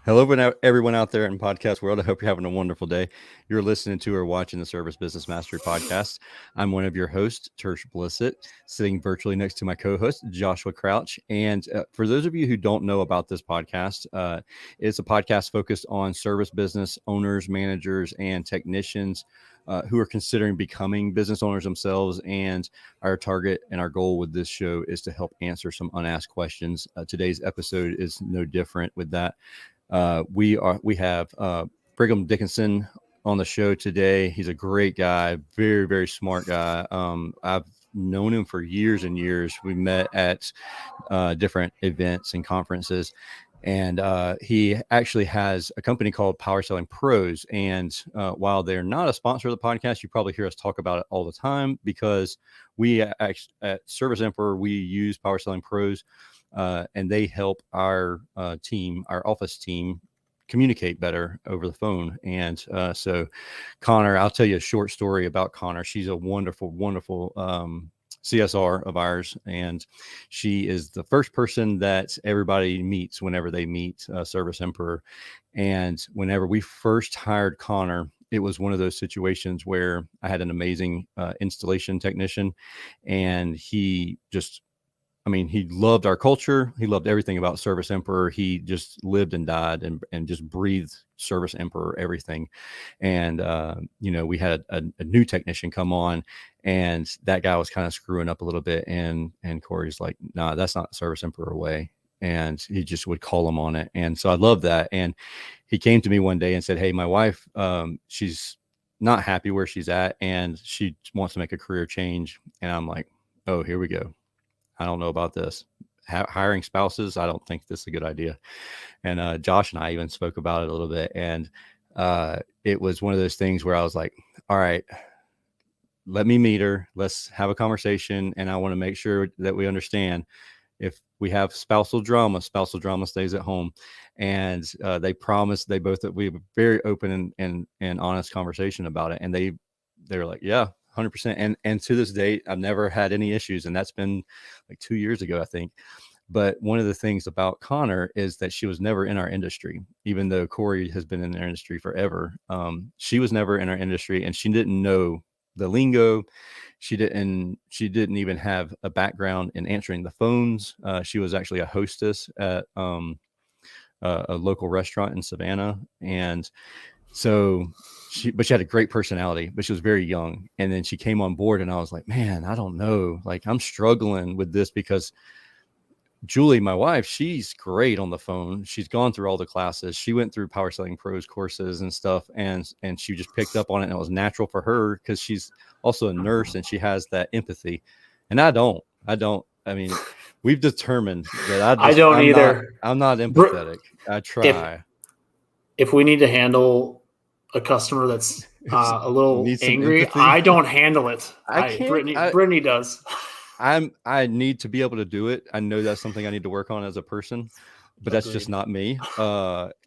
Hello, everyone out there in podcast world. I hope you're having a wonderful day. You're listening to or watching the Service Business Mastery podcast. I'm one of your hosts, Tersh Blissett, sitting virtually next to my co-host, Joshua Crouch. And for those of you who don't know about this podcast, it's a podcast focused on service business owners, managers, and technicians who are considering becoming business owners themselves. And our target and our goal with this show is to help answer some unasked questions. Today's episode is no different with that. We have Brigham Dickinson on the show today. He's a great guy, very, very smart guy. I've known him for years and years. We met at different events and conferences. And he actually has a company called Power Pros. And while they're not a sponsor of the podcast, you probably hear us talk about it all the time because we at Service Emperor, we use Power Pros. And they help our team, our office team, communicate better over the phone. And so Connor, I'll tell you a short story about Connor. She's a wonderful, wonderful CSR of ours. And she is the first person that everybody meets whenever they meet Service Emperor. And whenever we first hired Connor, it was one of those situations where I had an amazing installation technician, and he loved our culture. He loved everything about Service Emperor. He just lived and died and just breathed Service Emperor, everything. And, we had a new technician come on, and that guy was kind of screwing up a little bit. And Corey's like, nah, that's not Service Emperor way. And he just would call him on it. And so I love that. And he came to me one day and said, hey, my wife, she's not happy where she's at, and she wants to make a career change. And I'm like, oh, here we go. I don't know about this. Hiring spouses, I don't think this is a good idea. And Josh and I even spoke about it a little bit. And it was one of those things where I was like, all right, let me meet her. Let's have a conversation. And I want to make sure that we understand if we have spousal drama stays at home. And they promised, they both, that we have a very open and honest conversation about it. And they were like, yeah, 100%. And to this date, I've never had any issues. And that's been like 2 years ago, I think. But one of the things about Connor is that she was never in our industry, even though Corey has been in our industry forever. She was never in our industry, and she didn't know the lingo. She didn't even have a background in answering the phones. She was actually a hostess at a local restaurant in Savannah. And so she had a great personality, but she was very young. And then she came on board, and I was like, man, I don't know. Like, I'm struggling with this because Julie, my wife, she's great on the phone. She's gone through all the classes. She went through Power Pros courses and stuff. And she just picked up on it, and it was natural for her because she's also a nurse and she has that empathy. And I don't, I mean, we've determined that I don't either. I'm not empathetic. I try. If we need to handle a customer that's a little angry, empathy, I don't handle it. Brittany does. I need to be able to do it. I know that's something I need to work on as a person, but that's just not me.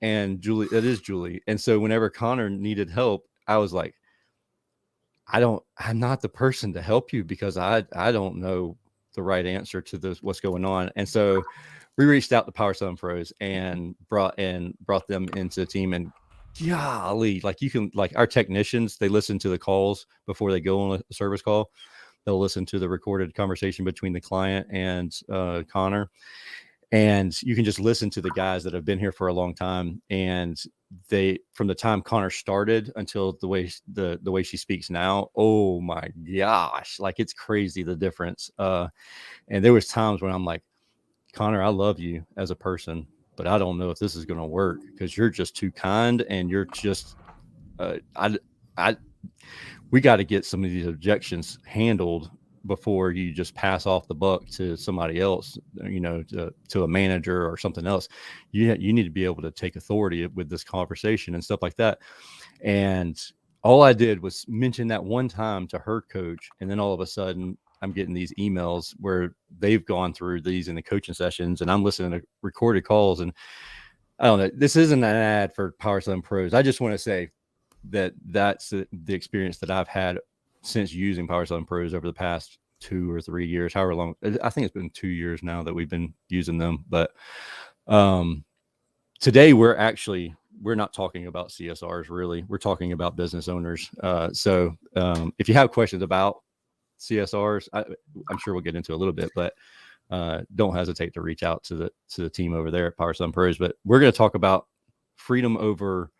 And Julie, it is Julie. And so whenever Connor needed help, I was like, I'm not the person to help you because I don't know the right answer to this, what's going on. And so we reached out to Power Sunpros and brought them into the team. And golly, like our technicians, they listen to the calls before they go on a service call. They'll listen to the recorded conversation between the client and Connor. And you can just listen to the guys that have been here for a long time. And from the time Connor started until the way she speaks now, oh my gosh, like it's crazy, the difference. And there was times when I'm like, Connor, I love you as a person, but I don't know if this is going to work because you're just too kind, and you're just, we got to get some of these objections handled before you just pass off the buck to somebody else, to a manager or something else. You need to be able to take authority with this conversation and stuff like that. And all I did was mention that one time to her coach. And then all of a sudden I'm getting these emails where they've gone through these in the coaching sessions, and I'm listening to recorded calls. And I don't know, this isn't an ad for Power Pros. I just want to say that's the experience that I've had since using Power Pros over the past 2 or 3 years, however long. I think it's been 2 years now that we've been using them. But today we're not talking about CSRs really. We're talking about business owners. So if you have questions about CSRs, I'm sure we'll get into a little bit, but don't hesitate to reach out to the team over there at Power Sunpros. But we're going to talk about freedom over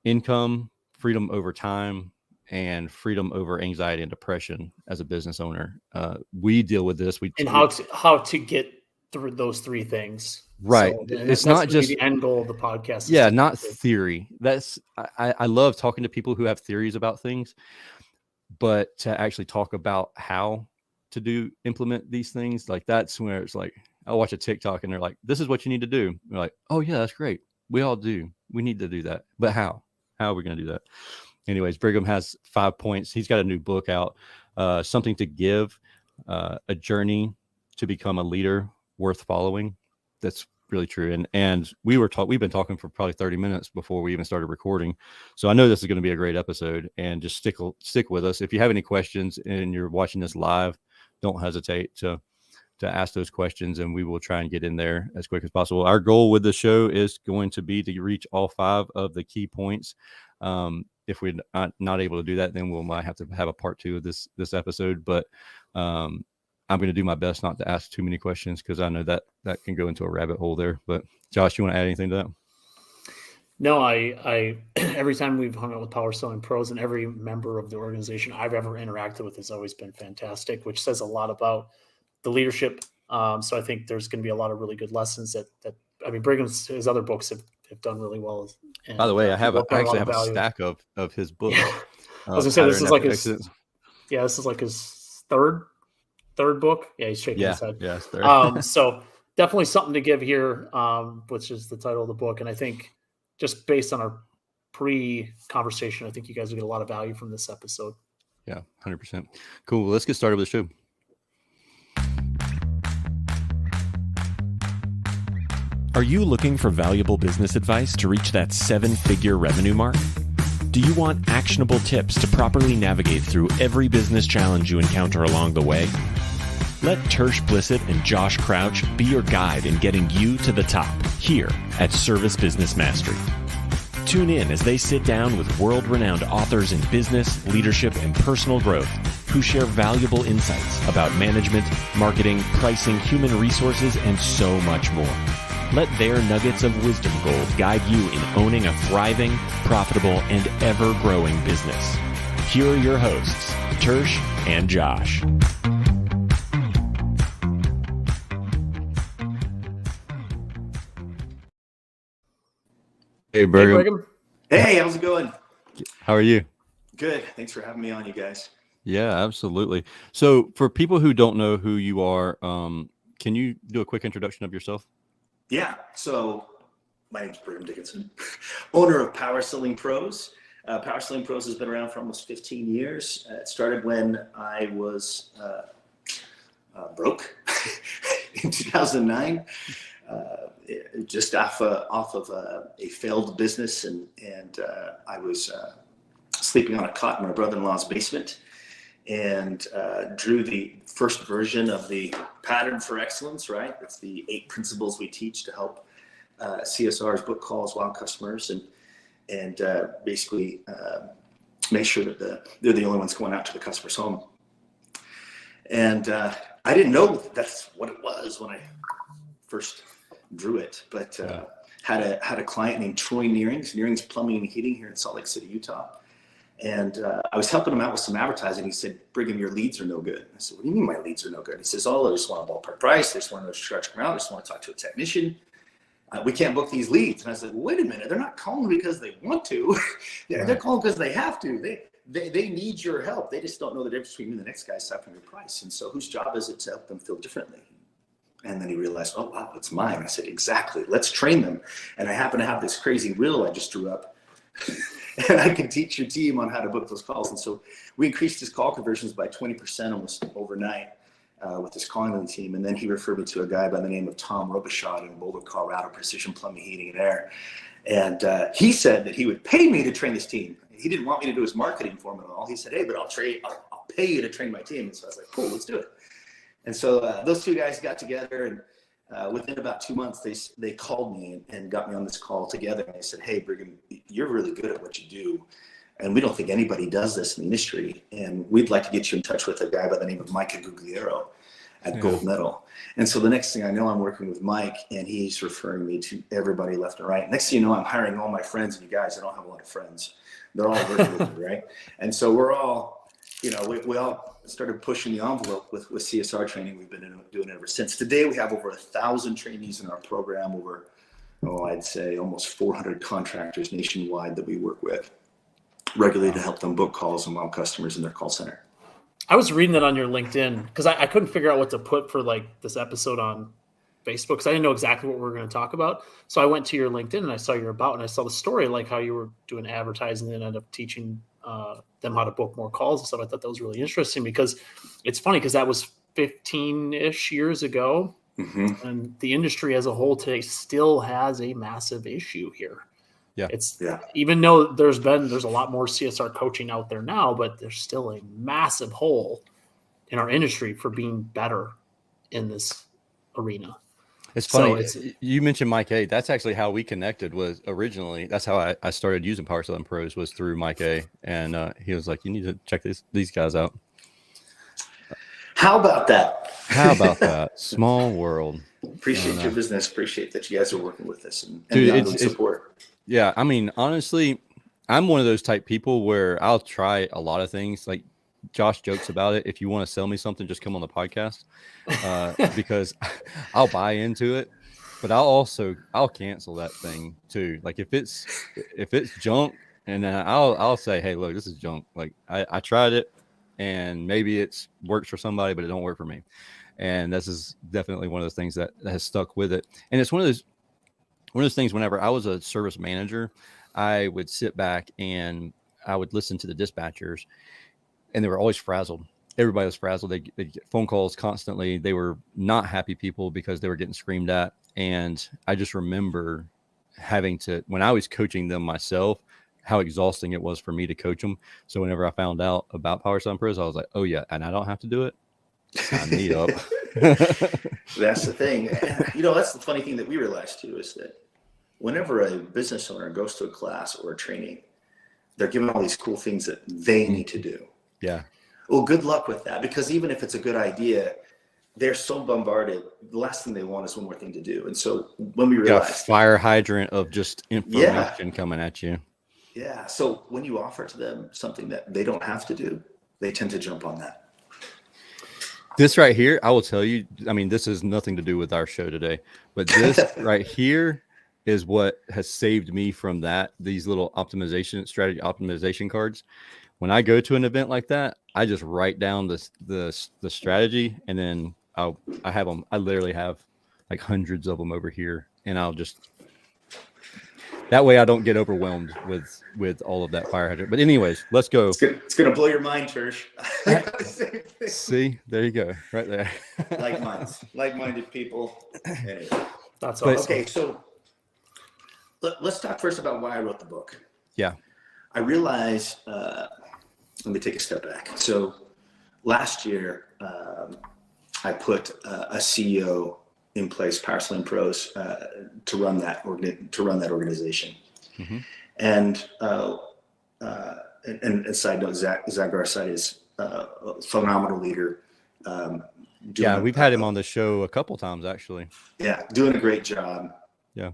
income, freedom over time, and freedom over anxiety and depression as a business owner. We deal with this. How to get through those three things. Right. So, it's not just the end goal of the podcast. Yeah, not theory. I love talking to people who have theories about things, but to actually talk about how to implement these things, like that's where it's like, I'll watch a TikTok and they're like, this is what you need to do. We're like, oh yeah, that's great. We all do. We need to do that. But how are we going to do that? Anyways, Brigham has 5 points. He's got a new book out, Something to Give, a journey to become a leader worth following. That's really true. And we've been talking for probably 30 minutes before we even started recording. So I know this is going to be a great episode, and just stick with us. If you have any questions and you're watching this live, don't hesitate to ask those questions, and we will try and get in there as quick as possible. Our goal with the show is going to be to reach all 5 of the key points. If we're not able to do that, then we might have to have a part 2 of this episode. But I'm going to do my best not to ask too many questions, because I know that can go into a rabbit hole there. But Josh, you want to add anything to that? No, I every time we've hung out with Power Sunpros, and every member of the organization I've ever interacted with has always been fantastic, which says a lot about the leadership. So I think there's going to be a lot of really good lessons that Brigham's, his other books have done really well. And, by the way, I actually have a stack of his books. Yeah. I was gonna say, this is like his third book. Yeah, he's shaking his head. Yeah, third. So definitely something to give here, which is the title of the book. And I think just based on our pre-conversation, I think you guys will get a lot of value from this episode. Yeah, 100%. Cool. Well, let's get started with the show. Are you looking for valuable business advice to reach that 7-figure revenue mark? Do you want actionable tips to properly navigate through every business challenge you encounter along the way? Let Tersh Blissett and Josh Crouch be your guide in getting you to the top here at Service Business Mastery. Tune in as they sit down with world-renowned authors in business, leadership, and personal growth who share valuable insights about management, marketing, pricing, human resources, and so much more. Let their nuggets of wisdom gold guide you in owning a thriving, profitable, and ever-growing business. Here are your hosts, Tersh and Josh. Hey, Brigham. Hey, how's it going? How are you? Good. Thanks for having me on, you guys. Yeah, absolutely. So for people who don't know who you are, can you do a quick introduction of yourself? Yeah. So my name's Brigham Dickinson, owner of Power Sunpros. Power Sunpros has been around for almost 15 years. It started when I was broke in 2009, just off of a failed business, and I was sleeping on a cot in my brother-in-law's basement, and drew the first version of the pattern for excellence, right? That's the 8 principles we teach to help CSRs book calls, wow customers, and basically make sure that they're the only ones going out to the customer's home. And I didn't know that's what it was when I first drew it, but had a client named Troy Nearing's Plumbing and Heating here in Salt Lake City, Utah. And I was helping him out with some advertising. He said, Brigham, your leads are no good. I said, what do you mean my leads are no good? He says, oh, I just want a ballpark price. They just want to stretch them out. I just want to talk to a technician. We can't book these leads. And I said, well, wait a minute. They're not calling because they want to. They're calling because they have to. They need your help. They just don't know the difference between you and the next guy stopping your price. And so whose job is it to help them feel differently? And then he realized, oh, wow, it's mine. I said, exactly. Let's train them. And I happen to have this crazy wheel I just drew up. And I can teach your team on how to book those calls. And so we increased his call conversions by 20% almost overnight with his calling team. And then he referred me to a guy by the name of Tom Robichaud in Boulder, Colorado, Precision Plumbing, Heating, and Air. And he said that he would pay me to train his team. He didn't want me to do his marketing for him at all. He said, hey, but I'll pay you to train my team. And so I was like, cool, let's do it. And so those two guys got together, and within about 2 months, they called me and got me on this call together. And they said, "Hey, Brigham, you're really good at what you do. And we don't think anybody does this in the industry. And we'd like to get you in touch with a guy by the name of Mike Gugliero at Gold Medal." And so the next thing I know, I'm working with Mike, and he's referring me to everybody left and right. Next thing you know, I'm hiring all my friends. And you guys, I don't have a lot of friends. They're all working with me, right? And so we're all, we all started pushing the envelope with CSR training. We've been doing it ever since. Today, we have over 1,000 trainees in our program, over, I'd say almost 400 contractors nationwide that we work with regularly to help them book calls and wow customers in their call center. I was reading that on your LinkedIn because I couldn't figure out what to put for like this episode on Facebook because I didn't know exactly what we were going to talk about. So I went to your LinkedIn and I saw your about and I saw the story, like how you were doing advertising and ended up teaching them how to book more calls and stuff. I thought that was really interesting because it's funny because that was 15-ish years ago. Mm-hmm. And the industry as a whole today still has a massive issue here. Yeah. Even though there's a lot more CSR coaching out there now, but there's still a massive hole in our industry for being better in this arena. It's funny. You mentioned Mike A. That's actually how we connected was originally. That's how I started using Power Sunpros was through Mike A. And he was like, "You need to check these guys out." How about that? Small world. Appreciate your business. Appreciate that you guys are working with us and it's support. Yeah, I mean, honestly, I'm one of those type people where I'll try a lot of things. Like Josh jokes about it. If you want to sell me something, just come on the podcast because I'll buy into it. But I'll cancel that thing too. Like if it's junk, and then I'll say, "Hey, look, this is junk. Like I tried it, and maybe it's works for somebody, but it don't work for me." And this is definitely one of those things that has stuck with it. And it's one of those things, whenever I was a service manager, I would sit back and I would listen to the dispatchers and they were always frazzled. Everybody was frazzled. They'd get phone calls constantly. They were not happy people because they were getting screamed at. And I just remember having to, when I was coaching them myself, how exhausting it was for me to coach them. So whenever I found out about Power Sunpros, I was like, "Oh yeah, and I don't have to do it. Sign me up." That's the thing. That's the funny thing that we realized too, is that whenever a business owner goes to a class or a training, they're given all these cool things that they need to do. Yeah. Well, good luck with that, because even if it's a good idea, they're so bombarded. The last thing they want is one more thing to do. And so when we realized, a fire hydrant of just information coming at you. Yeah. So when you offer to them something that they don't have to do, they tend to jump on that. This right here, I will tell you, I mean, this has nothing to do with our show today, but this right here is what has saved me from these little strategy optimization cards. When I go to an event like that, I just write down the strategy, and then I have them. I literally have like hundreds of them over here, and I'll just, that way I don't get overwhelmed with all of that fire hydrant. But anyways, let's go. It's gonna blow your mind, Tersh. See, there you go, right there. Like-minded people. Anyway. That's awesome. Okay, so let's talk first about why I wrote the book. Yeah. I realized, let me take a step back. So last year, I put a CEO in place, Power Sunpros, to run that organization. Mm-hmm. And side note, Zach Garside is a phenomenal leader. We've had him on the show a couple times, actually. Yeah, doing a great job. Yeah.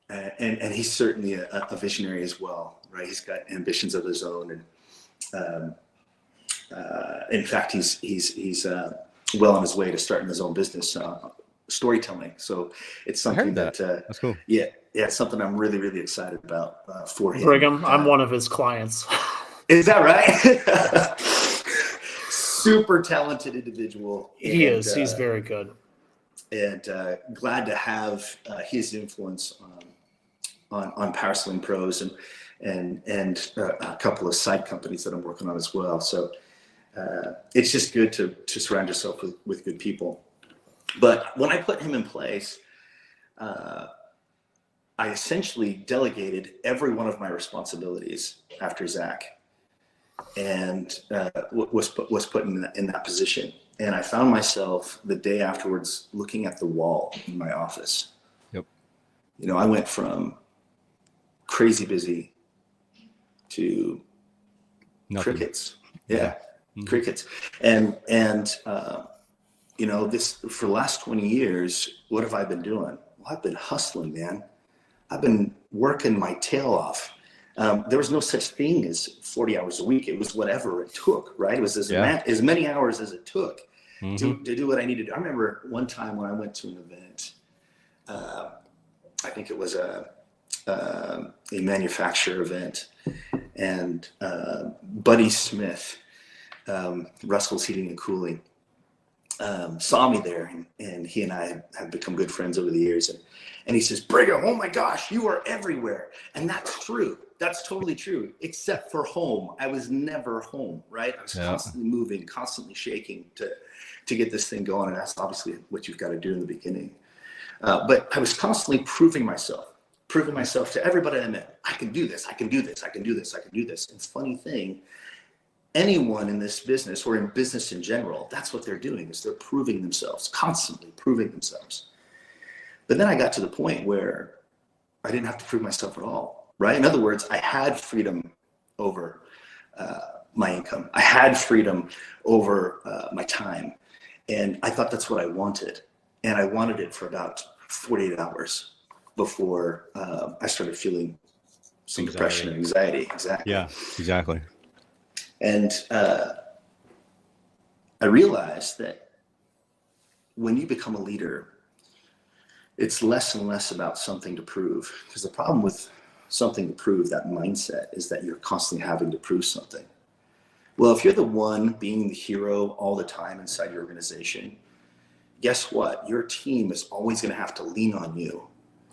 And he's certainly a visionary as well, right? He's got ambitions of his own, and in fact, he's well on his way to starting his own business, storytelling. So it's something that's cool. Yeah, it's something I'm really, really excited about for him. Brigham, I'm one of his clients. Is that right? Super talented individual. He is. He's very good. And glad to have his influence on Power Sunpros and a couple of side companies that I'm working on as well. So it's just good to surround yourself with good people. But when I put him in place, I essentially delegated every one of my responsibilities after Zach, and was put in that position. And I found myself the day afterwards looking at the wall in my office. Yep. You know, I went from crazy busy to Nothing. crickets. Yeah. Mm-hmm. Crickets. And you know, this for the last 20 years, what have I been doing? Well, I've been hustling, man. I've been working my tail off. There was no such thing as 40 hours a week. It was whatever it took, right? It was as many hours as it took to do what I needed to do. I remember one time when I went to an event, I think it was a manufacturer event, and Buddy Smith, Russell's Heating and Cooling, saw me there, and he and I have become good friends over the years. And he says, Brigham, oh my gosh, you are everywhere. And that's true. That's totally true, except for home. I was never home, right? I was constantly moving, constantly shaking to get this thing going. And that's obviously what you've got to do in the beginning. But I was constantly proving myself to everybody I met. I can do this. I can do this. I can do this. I can do this. And it's a funny thing. Anyone in this business or in business in general, that's what they're doing, is they're proving themselves, constantly proving themselves. But then I got to the point where I didn't have to prove myself at all, right? In other words, I had freedom over my income. I had freedom over my time. And I thought that's what I wanted. And I wanted it for about 48 hours before I started feeling some depression and anxiety. Exactly. Yeah, exactly. And I realized that when you become a leader, it's less and less about something to prove. Because the problem with something to prove, that mindset, is that you're constantly having to prove something. Well, if you're the one being the hero all the time inside your organization, guess what? Your team is always going to have to lean on you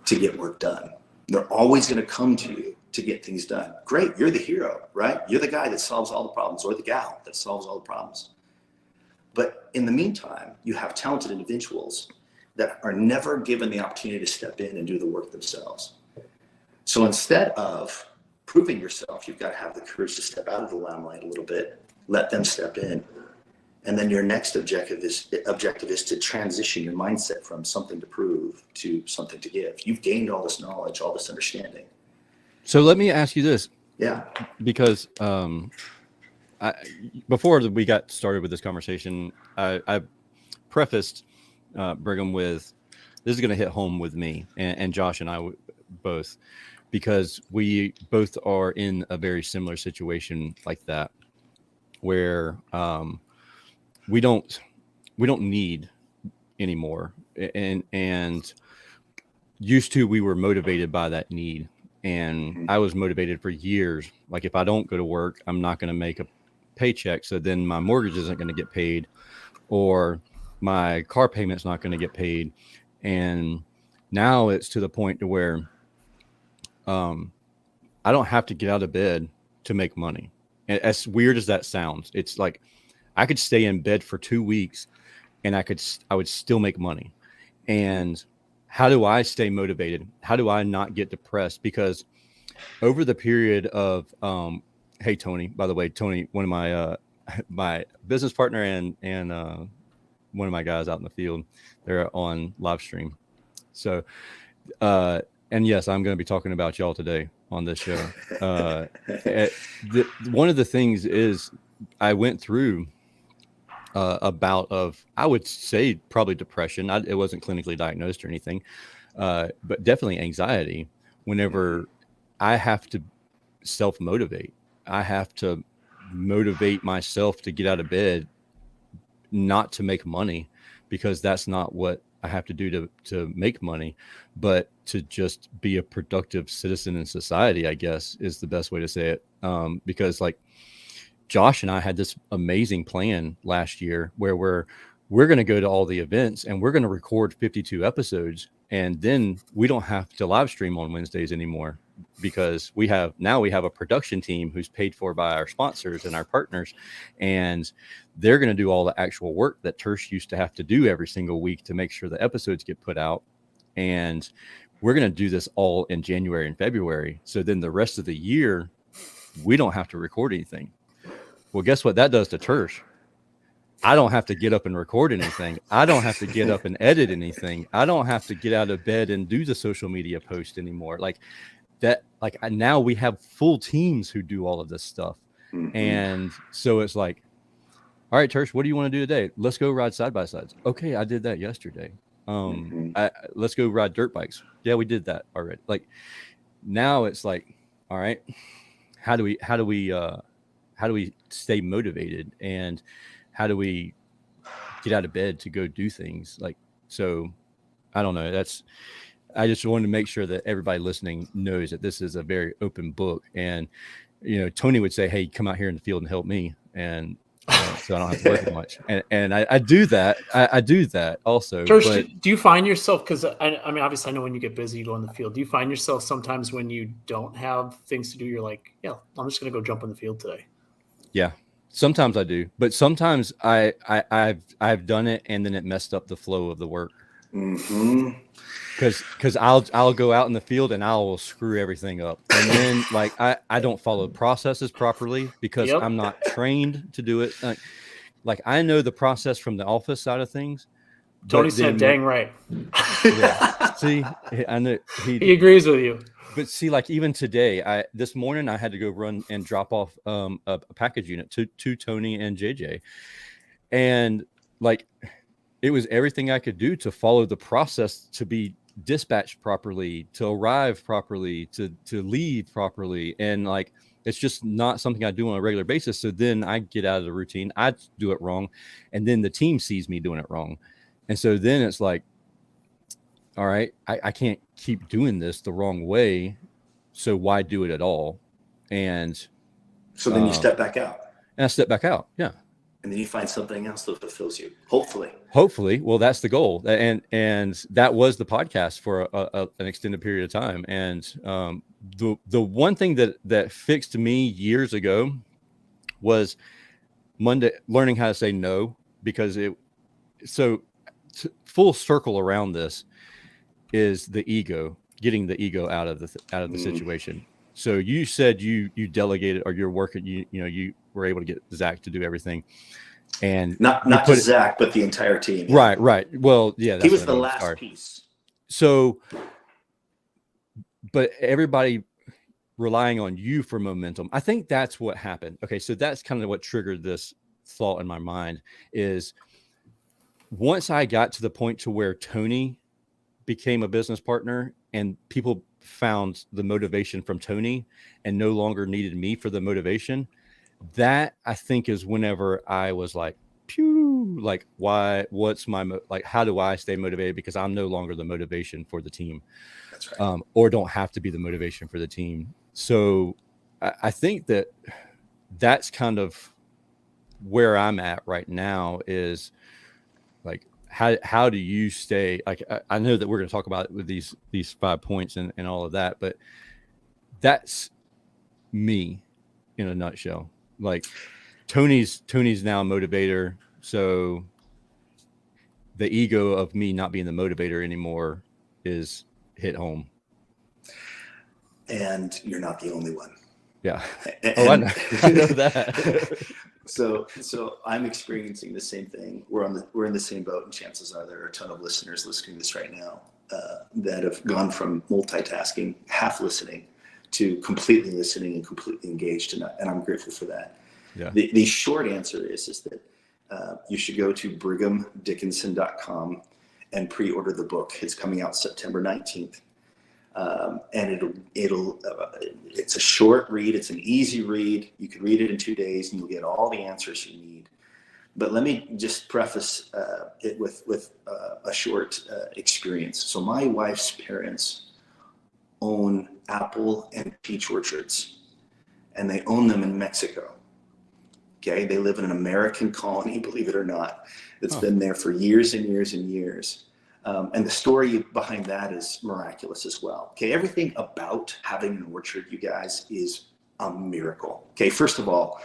to get work done. They're always going to come to you to get things done. Great, you're the hero, right? You're the guy that solves all the problems, or the gal that solves all the problems. But in the meantime, you have talented individuals that are never given the opportunity to step in and do the work themselves. So instead of proving yourself, you've got to have the courage to step out of the limelight a little bit, let them step in. And then your next objective is to transition your mindset from something to prove to something to give. You've gained all this knowledge, all this understanding. So let me ask you this. Yeah. Because before we got started with this conversation, I prefaced Brigham with, this is going to hit home with me and Josh and I both, because we both are in a very similar situation like that, where we don't need anymore. And used to, we were motivated by that need. And I was motivated for years. Like, if I don't go to work, I'm not going to make a paycheck. So then my mortgage isn't going to get paid, or my car payment's not going to get paid. And now it's to the point to where I don't have to get out of bed to make money. And as weird as that sounds, it's like I could stay in bed for 2 weeks and I would still make money. And how do I stay motivated? How do I not get depressed? Because over the period of, hey, Tony, by the way, Tony, one of my, my business partner and one of my guys out in the field, they're on live stream. So, and yes, I'm going to be talking about y'all today on this show. One of the things is I went through a bout of, I would say, probably depression. It wasn't clinically diagnosed or anything, but definitely anxiety. Whenever I have to self-motivate, I have to motivate myself to get out of bed, not to make money, because that's not what I have to do to make money, but to just be a productive citizen in society, I guess, is the best way to say it. Because like Josh and I had this amazing plan last year where we're going to go to all the events and we're going to record 52 episodes. And then we don't have to live stream on Wednesdays anymore, because we have a production team who's paid for by our sponsors and our partners. And they're going to do all the actual work that Tersh used to have to do every single week to make sure the episodes get put out. And we're going to do this all in January and February. So then the rest of the year, we don't have to record anything. Well, guess what that does to Tersh? I don't have to get up and record anything. I don't have to get up and edit anything. I don't have to get out of bed and do the social media post anymore. Like that, now we have full teams who do all of this stuff. Mm-hmm. And so it's like, all right, Tersh, what do you want to do today? Let's go ride side by sides. Okay, I did that yesterday. Let's go ride dirt bikes. Yeah, we did that already. Like now it's like, all right, how do we stay motivated, and how do we get out of bed to go do things? Like, so I don't know. I just wanted to make sure that everybody listening knows that this is a very open book. And, Tony would say, hey, come out here in the field and help me. And so I don't have to work as much. And I do that. I do that also. Tersh, but do you find yourself, because I mean, obviously I know when you get busy, you go in the field. Do you find yourself sometimes when you don't have things to do, you're like, yeah, I'm just going to go jump in the field today? yeah, sometimes I do. But sometimes I've done it and then it messed up the flow of the work. Mm-hmm. Because I'll go out in the field and I will screw everything up, and then like I don't follow processes properly because I'm not trained to do it. Like I know the process from the office side of things. Tony said, "Dang right." Yeah. See, I know he agrees with you. But see, like even today, this morning I had to go run and drop off a package unit to Tony and JJ, and like it was everything I could do to follow the process to be dispatched properly, to arrive properly, to leave properly. And like, it's just not something I do on a regular basis. So then I get out of the routine, I do it wrong. And then the team sees me doing it wrong. And so then it's like, all right, I can't keep doing this the wrong way. So why do it at all? And so then you step back out. And I step back out. Yeah. And then you find something else that fulfills you. Hopefully. Well, that's the goal. And that was the podcast for an extended period of time. And the one thing that fixed me years ago was learning how to say no, because full circle around this is the ego, getting the ego out of the situation. So you said you delegated, or you're working, you were able to get Zach to do everything, and not just Zach, but the entire team. Yeah. Right. Well, yeah, he was the last piece. So, but everybody relying on you for momentum. I think that's what happened. Okay. So that's kind of what triggered this thought in my mind is once I got to the point to where Tony became a business partner and people found the motivation from Tony and no longer needed me for the motivation, that I think is whenever I was like, pew, like, why, what's my, like, how do I stay motivated? Because I'm no longer the motivation for the team. That's right. Or don't have to be the motivation for the team. So I think that's kind of where I'm at right now is like, how do you stay, like, I know that we're going to talk about it with these 5 points and all of that, but that's me in a nutshell. Like Tony's now a motivator. So the ego of me not being the motivator anymore is hit home. And you're not the only one. Yeah. I know that. So I'm experiencing the same thing. We're in the same boat, and chances are there are a ton of listeners listening to this right now that have gone from multitasking, half listening, to completely listening and completely engaged, and I'm grateful for that. Yeah. The short answer is that you should go to brighamdickinson.com and pre-order the book. It's coming out September 19th. And it's a short read. It's an easy read. You can read it in 2 days and you'll get all the answers you need. But let me just preface it with a short experience. So my wife's parents own apple and peach orchards, and they own them in Mexico. Okay. They live in an American colony, believe it or not. It's been there for years and years and years. And the story behind that is miraculous as well. Okay, everything about having an orchard, you guys, is a miracle. Okay, first of all,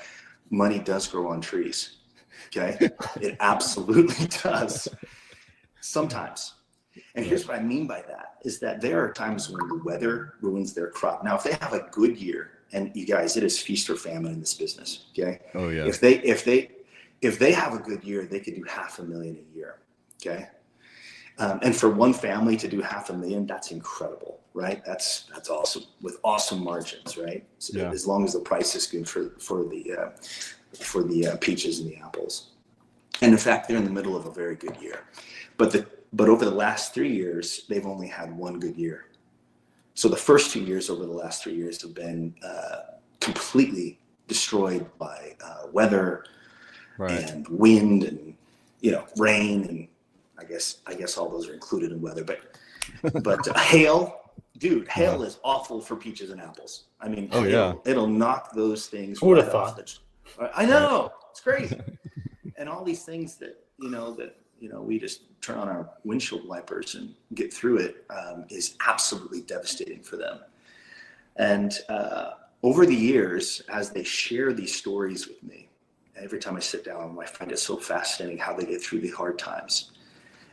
money does grow on trees. Okay, it absolutely does. Sometimes. And here's what I mean by that, is that there are times when the weather ruins their crop. Now, if they have a good year, and you guys, it is feast or famine in this business. Okay. Oh yeah. If if they have a good year, they could do $500,000 a year. Okay. And for one family to do $500,000, that's incredible, right? That's awesome, with awesome margins, right? So Yeah. as long as the price is good for the peaches and the apples. And in fact, they're in the middle of a very good year. But over the last 3 years, they've only had one good year. So the first 2 years over the last 3 years have been completely destroyed by weather and wind and rain, and I guess all those are included in weather. But hail, dude, hail is awful for peaches and apples. I mean, it'll knock those things Who would right have off thought? I know, it's crazy. And all these things that we just turn on our windshield wipers and get through it is absolutely devastating for them. And over the years, as they share these stories with me, every time I sit down, I find it so fascinating how they get through the hard times.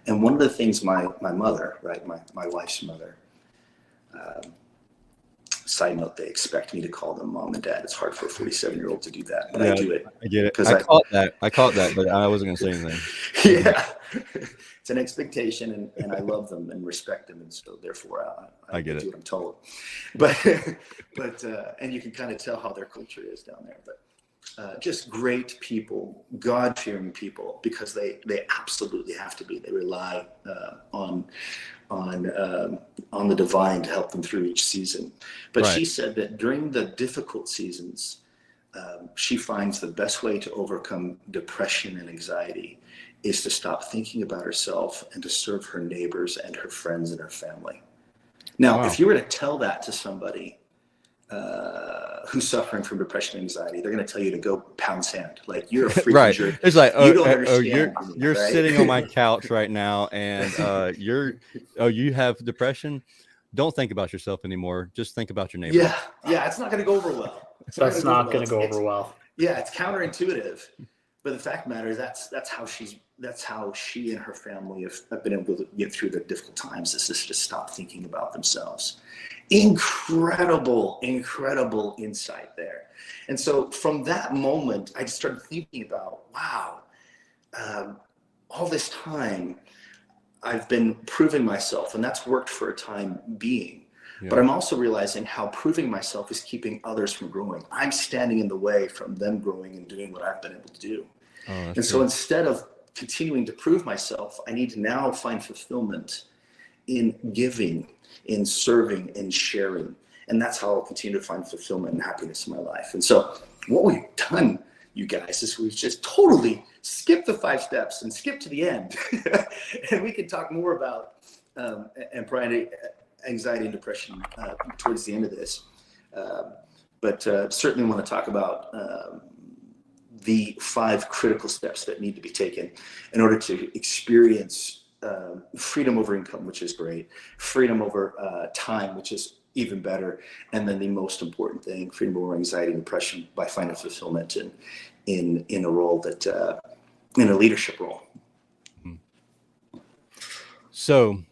And one of the things my mother, right, my wife's mother, side note, they expect me to call them mom and dad. It's hard for a 47-year-old to do that, but I do it. I get it. I caught that, but I wasn't going to say anything. Yeah. It's an expectation, and I love them and respect them. And so therefore I get do it. what I'm told. But and you can kind of tell how their culture is down there, but just great people, God-fearing people, because they absolutely have to be. They rely on the divine to help them through each season. But she said that during the difficult seasons, she finds the best way to overcome depression and anxiety is to stop thinking about herself and to serve her neighbors and her friends and her family. Now, if you were to tell that to somebody who's suffering from depression and anxiety, they're going to tell you to go pound sand. Like, you're a freaking jerk. It's like, you don't understand you're right? sitting on my couch right now, and you have depression. Don't think about yourself anymore. Just think about your neighbor. Yeah, it's not going to go over well. That's not going to go over well. Yeah, it's counterintuitive, but the fact of the matter is that's how she and her family have been able to get through the difficult times. Is just to stop thinking about themselves. Incredible insight there. And so from that moment, I just started thinking about, wow, all this time I've been proving myself, and that's worked for a time being. But I'm also realizing how proving myself is keeping others from growing. I'm standing in the way from them growing and doing what I've been able to do. And so instead of continuing to prove myself, I need to now find fulfillment in giving, in serving, in sharing. And that's how I'll continue to find fulfillment and happiness in my life. And so what we've done, you guys, is we've just totally skipped the 5 steps and skipped to the end. And we can talk more about anxiety and depression towards the end of this. But certainly want to talk about the 5 critical steps that need to be taken in order to experience freedom over income, which is great, freedom over time, which is even better, and then the most important thing, freedom over anxiety and depression, by finding fulfillment in a role that in a leadership role. So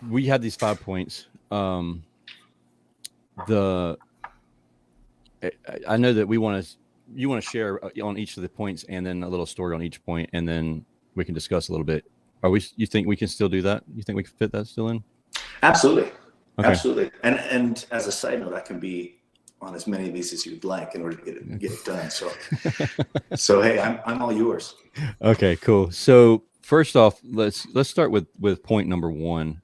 we had these 5 points. I know that you want to share on each of the points, and then a little story on each point, and then we can discuss a little bit. You think we can still do that? You think we can fit that still in? Absolutely. Okay. Absolutely. And as a side note, I can be on as many of these as you'd like in order to get it done. So hey, I'm all yours. Okay, cool. So first off, let's start with point number 1.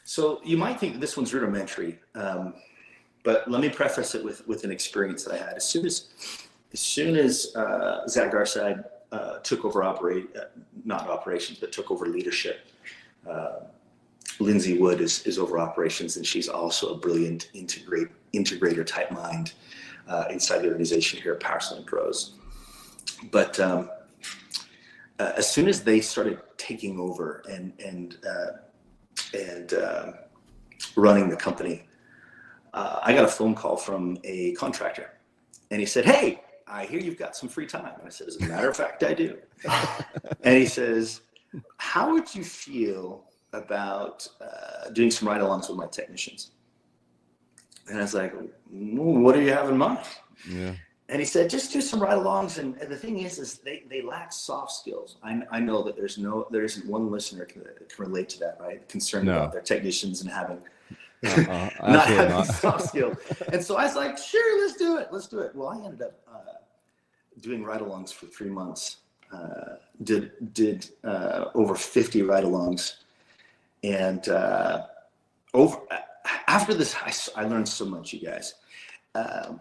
So you might think that this one's rudimentary, but let me preface it with an experience that I had. As soon as Zach Garside took over not operations, but took over leadership. Lindsay Wood is over operations, and she's also a brilliant integrator type mind inside the organization here at Power Sunpros. But as soon as they started taking over and running the company, I got a phone call from a contractor, and he said, "Hey, I hear you've got some free time." And I said, "As a matter of fact, I do." And he says, "How would you feel about doing some ride-alongs with my technicians?" And I was like, "What do you have in mind?" Yeah. And he said, just do some ride-alongs. And the thing is they lack soft skills. I know that there isn't one listener that can relate to that, right? Concerned about their technicians and having not having soft skills. And so I was like, sure, let's do it. Well, I ended up doing ride-alongs for 3 months. Did over 50 ride-alongs, and after this, I learned so much, you guys.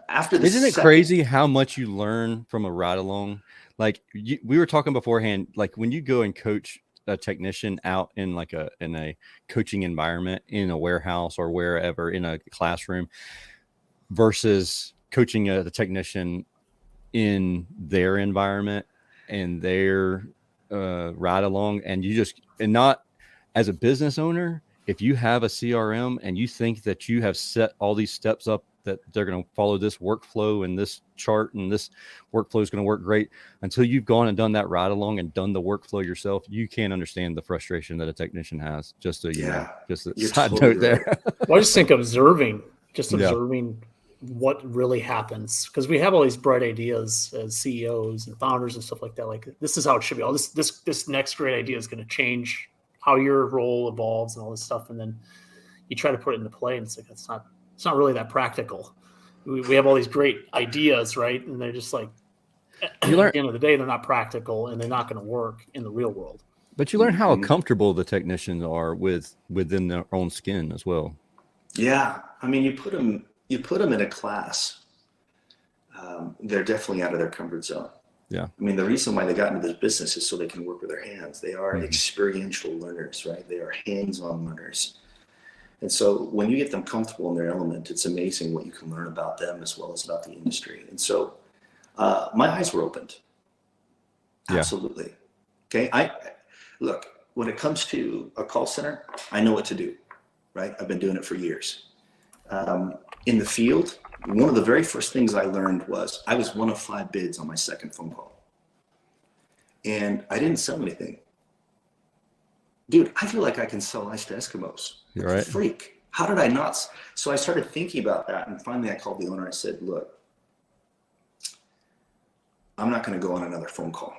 After this, isn't it crazy how much you learn from a ride along? Like we were talking beforehand, like when you go and coach a technician out in in a coaching environment, in a warehouse or wherever, in a classroom, versus coaching the technician in their environment and their ride along, and not as a business owner, if you have a CRM and you think that you have set all these steps up, that they're going to follow this workflow and this chart and this workflow is going to work great, until you've gone and done that ride along and done the workflow yourself, you can't understand the frustration that a technician has. Just so you know, just a side note there. Well, I just think observing what really happens, because we have all these bright ideas as CEOs and founders and stuff like that. Like, this is how it should be. All this next great idea is going to change how your role evolves and all this stuff, and then you try to put it into play, and it's like it's not really that practical. We have all these great ideas, right? And they're just like, at the end of the day, they're not practical and they're not going to work in the real world. But you learn how comfortable the technicians are within their own skin as well. Yeah, I mean, you put them in a class, they're definitely out of their comfort zone. Yeah. I mean, the reason why they got into this business is so they can work with their hands. They are experiential learners, right? They are hands-on learners. And so when you get them comfortable in their element, it's amazing what you can learn about them as well as about the industry. And so my eyes were opened. Absolutely. Okay. Look, when it comes to a call center, I know what to do, right? I've been doing it for years. In the field, one of the very first things I learned was I was one of 5 bids on my second phone call. And I didn't sell anything. Dude, I feel like I can sell ice to Eskimos. You're right. Freak. How did I not? So I started thinking about that. And finally I called the owner. I said, look, I'm not going to go on another phone call.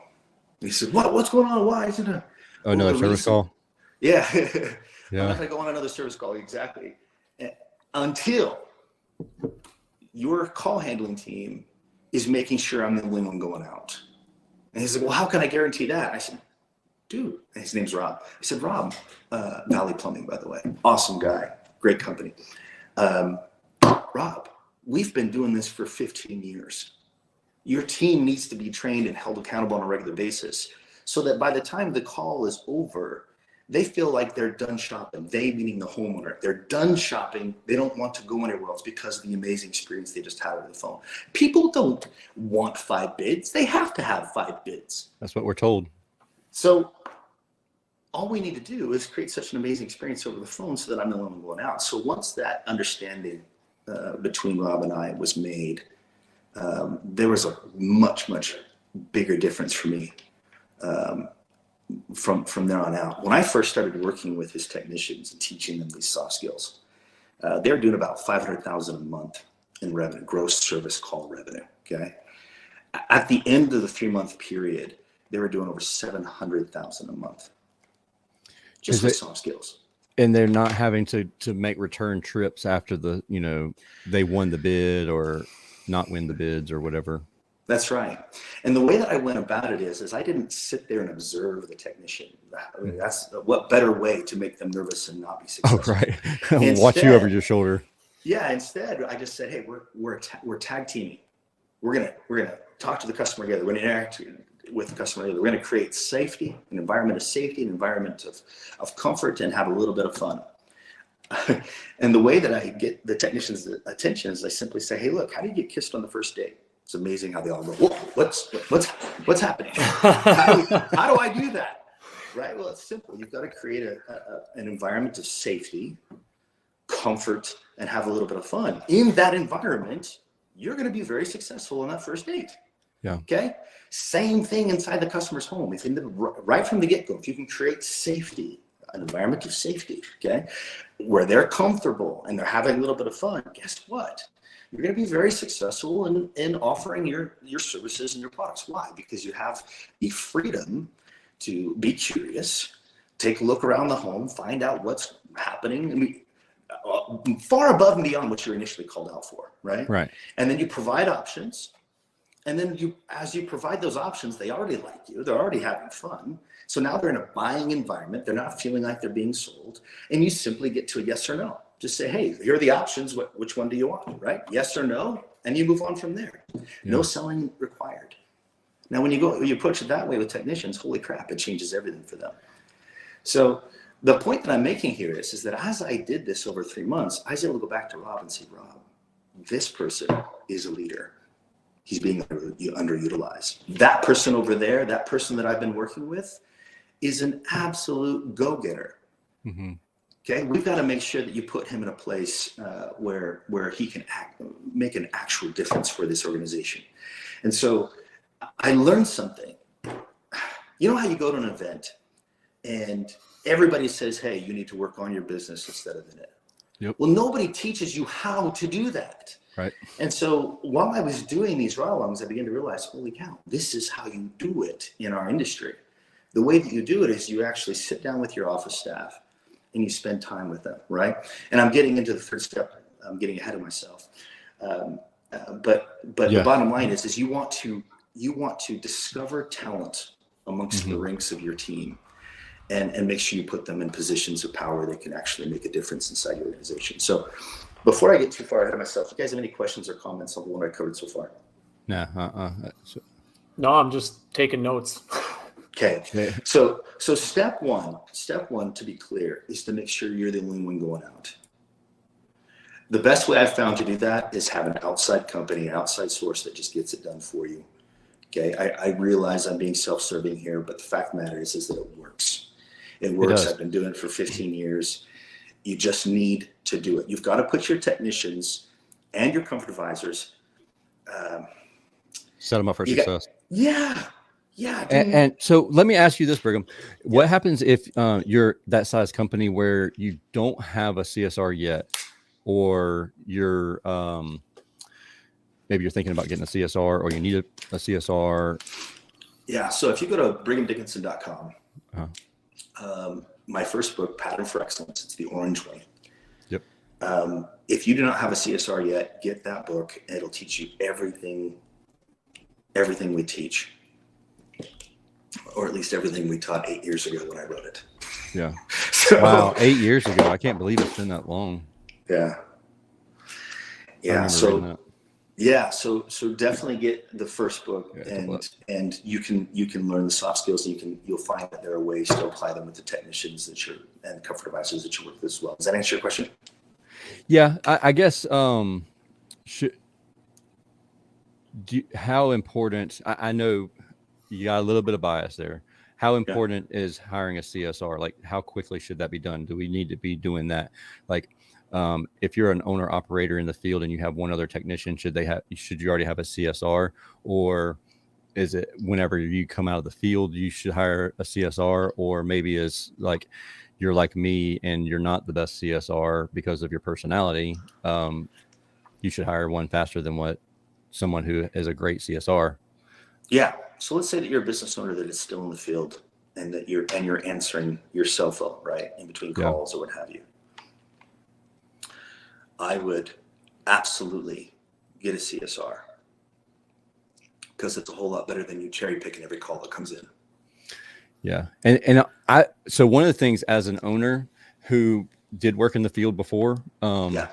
He said, what's going on? Why is it a service call? Yeah. I'm not going to go on another service call. Exactly. Until your call handling team is making sure I'm the only one going out. And he said, well, how can I guarantee that? I said, dude, and his name's Rob. I said, Rob, Valley Plumbing, by the way, awesome guy, great company. Rob, we've been doing this for 15 years. Your team needs to be trained and held accountable on a regular basis so that by the time the call is over, they feel like they're done shopping. They, meaning the homeowner, they're done shopping. They don't want to go anywhere else because of the amazing experience they just had over the phone. People don't want 5 bids. They have to have 5 bids. That's what we're told. So all we need to do is create such an amazing experience over the phone so that I'm the only one going out. So once that understanding between Rob and I was made, there was a much, much bigger difference for me from there on out. When I first started working with his technicians and teaching them these soft skills, they were doing about $500,000 a month in revenue, gross service call revenue. Okay. At the end of the 3-month period, they were doing over $700,000 a month. Just with soft skills. And they're not having to make return trips after they won the bid or not win the bids or whatever. That's right. And the way that I went about it is I didn't sit there and observe the technician. I mean, that's what better way to make them nervous and not be successful. Oh, right. Instead, watch you over your shoulder. Yeah. Instead, I just said, hey, we're tag teaming. We're gonna talk to the customer together. We're gonna interact with the customer together. We're gonna create safety, an environment of safety, an environment of comfort, and have a little bit of fun. And the way that I get the technician's attention is I simply say, hey, look, how did you get kissed on the first date? It's amazing how they all go, whoa, what's happening? How do I do that? Right? Well, it's simple. You've got to create an environment of safety, comfort, and have a little bit of fun. In that environment, you're going to be very successful on that first date. Yeah. Okay. Same thing inside the customer's home. If right from the get-go, if you can create safety, an environment of safety, okay, where they're comfortable and they're having a little bit of fun, guess what? you're going to be very successful in offering your services and your products. Why? Because you have the freedom to be curious, take a look around the home, find out what's happening, and far above and beyond what you're initially called out for, right? Right. And then you provide options. And then as you provide those options, they already like you. They're already having fun. So now they're in a buying environment. They're not feeling like they're being sold. And you simply get to a yes or no. Just say, hey, here are the options. Which one do you want, right? Yes or no. And you move on from there. Yeah. No selling required. Now, when you approach it that way with technicians, holy crap, it changes everything for them. So the point that I'm making here is that as I did this over 3 months, I was able to go back to Rob and say, Rob, this person is a leader. He's being underutilized. That person over there, that person that I've been working with, is an absolute go-getter. Mm-hmm. Okay, we've got to make sure that you put him in a place where he can make an actual difference for this organization. And so I learned something. You know how you go to an event and everybody says, hey, you need to work on your business instead of in it. Yep. Well, nobody teaches you how to do that. Right. And so while I was doing these ride-alongs, I began to realize, holy cow, this is how you do it in our industry. The way that you do it is you actually sit down with your office staff and you spend time with them, right? And I'm getting into the third step. I'm getting ahead of myself. But the bottom line is you want to discover talent amongst the ranks of your team and make sure you put them in positions of power that can actually make a difference inside your organization. So before I get too far ahead of myself, you guys have any questions or comments on what I covered so far? No, I'm just taking notes. Okay. So step one, to be clear, is to make sure you're the only one going out. The best way I've found to do that is have an outside company, an outside source that just gets it done for you. Okay. I realize I'm being self-serving here, but the fact of the matter is that it works. It works. I've been doing it for 15 years. You just need to do it. You've got to put your technicians and your comfort advisors. Set them up for success. Yeah. And so let me ask you this, Brigham. What happens if you're that size company where you don't have a CSR yet, or you're maybe you're thinking about getting a CSR, or you need a CSR? Yeah. So if you go to brighamdickinson.com, my first book, Pattern for Excellence, it's the orange one. Yep. If you do not have a CSR yet, get that book. It'll teach you everything we teach, or at least everything we taught 8 years ago when I wrote it. Yeah. Wow. 8 years ago. I can't believe it's been that long. Yeah. So definitely get the first book, and you can learn the soft skills, and you'll find that there are ways to apply them with the technicians and comfort advisors that you work with as well. Does that answer your question? Yeah, I guess. How important? I know you got a little bit of bias there. How important is hiring a CSR? Like, how quickly should that be done? Do we need to be doing that? Like, if you're an owner operator in the field and you have one other technician, should you already have a CSR, or is it whenever you come out of the field you should hire a CSR? Or maybe is like you're like me and you're not the best CSR because of your personality, you should hire one faster than someone who is a great CSR. Yeah. So let's say that you're a business owner that is still in the field and that you're answering your cell phone, right, in between calls or what have you. I would absolutely get a CSR, because it's a whole lot better than you cherry picking every call that comes in. Yeah. So one of the things as an owner who did work in the field before, a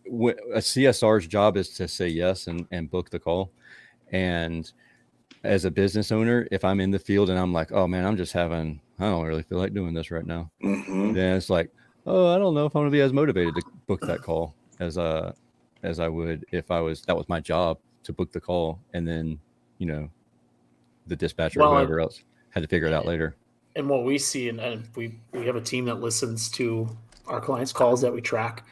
CSR's job is to say yes and book the call. And as a business owner, if I'm in the field and I'm like, oh man, I don't really feel like doing this right now. Mm-hmm. Then it's like, oh, I don't know if I'm gonna be as motivated to book that call as I would if that was my job, to book the call, and then the dispatcher or whoever else had to figure it out later. And what we see, and we have a team that listens to our clients' calls that we track.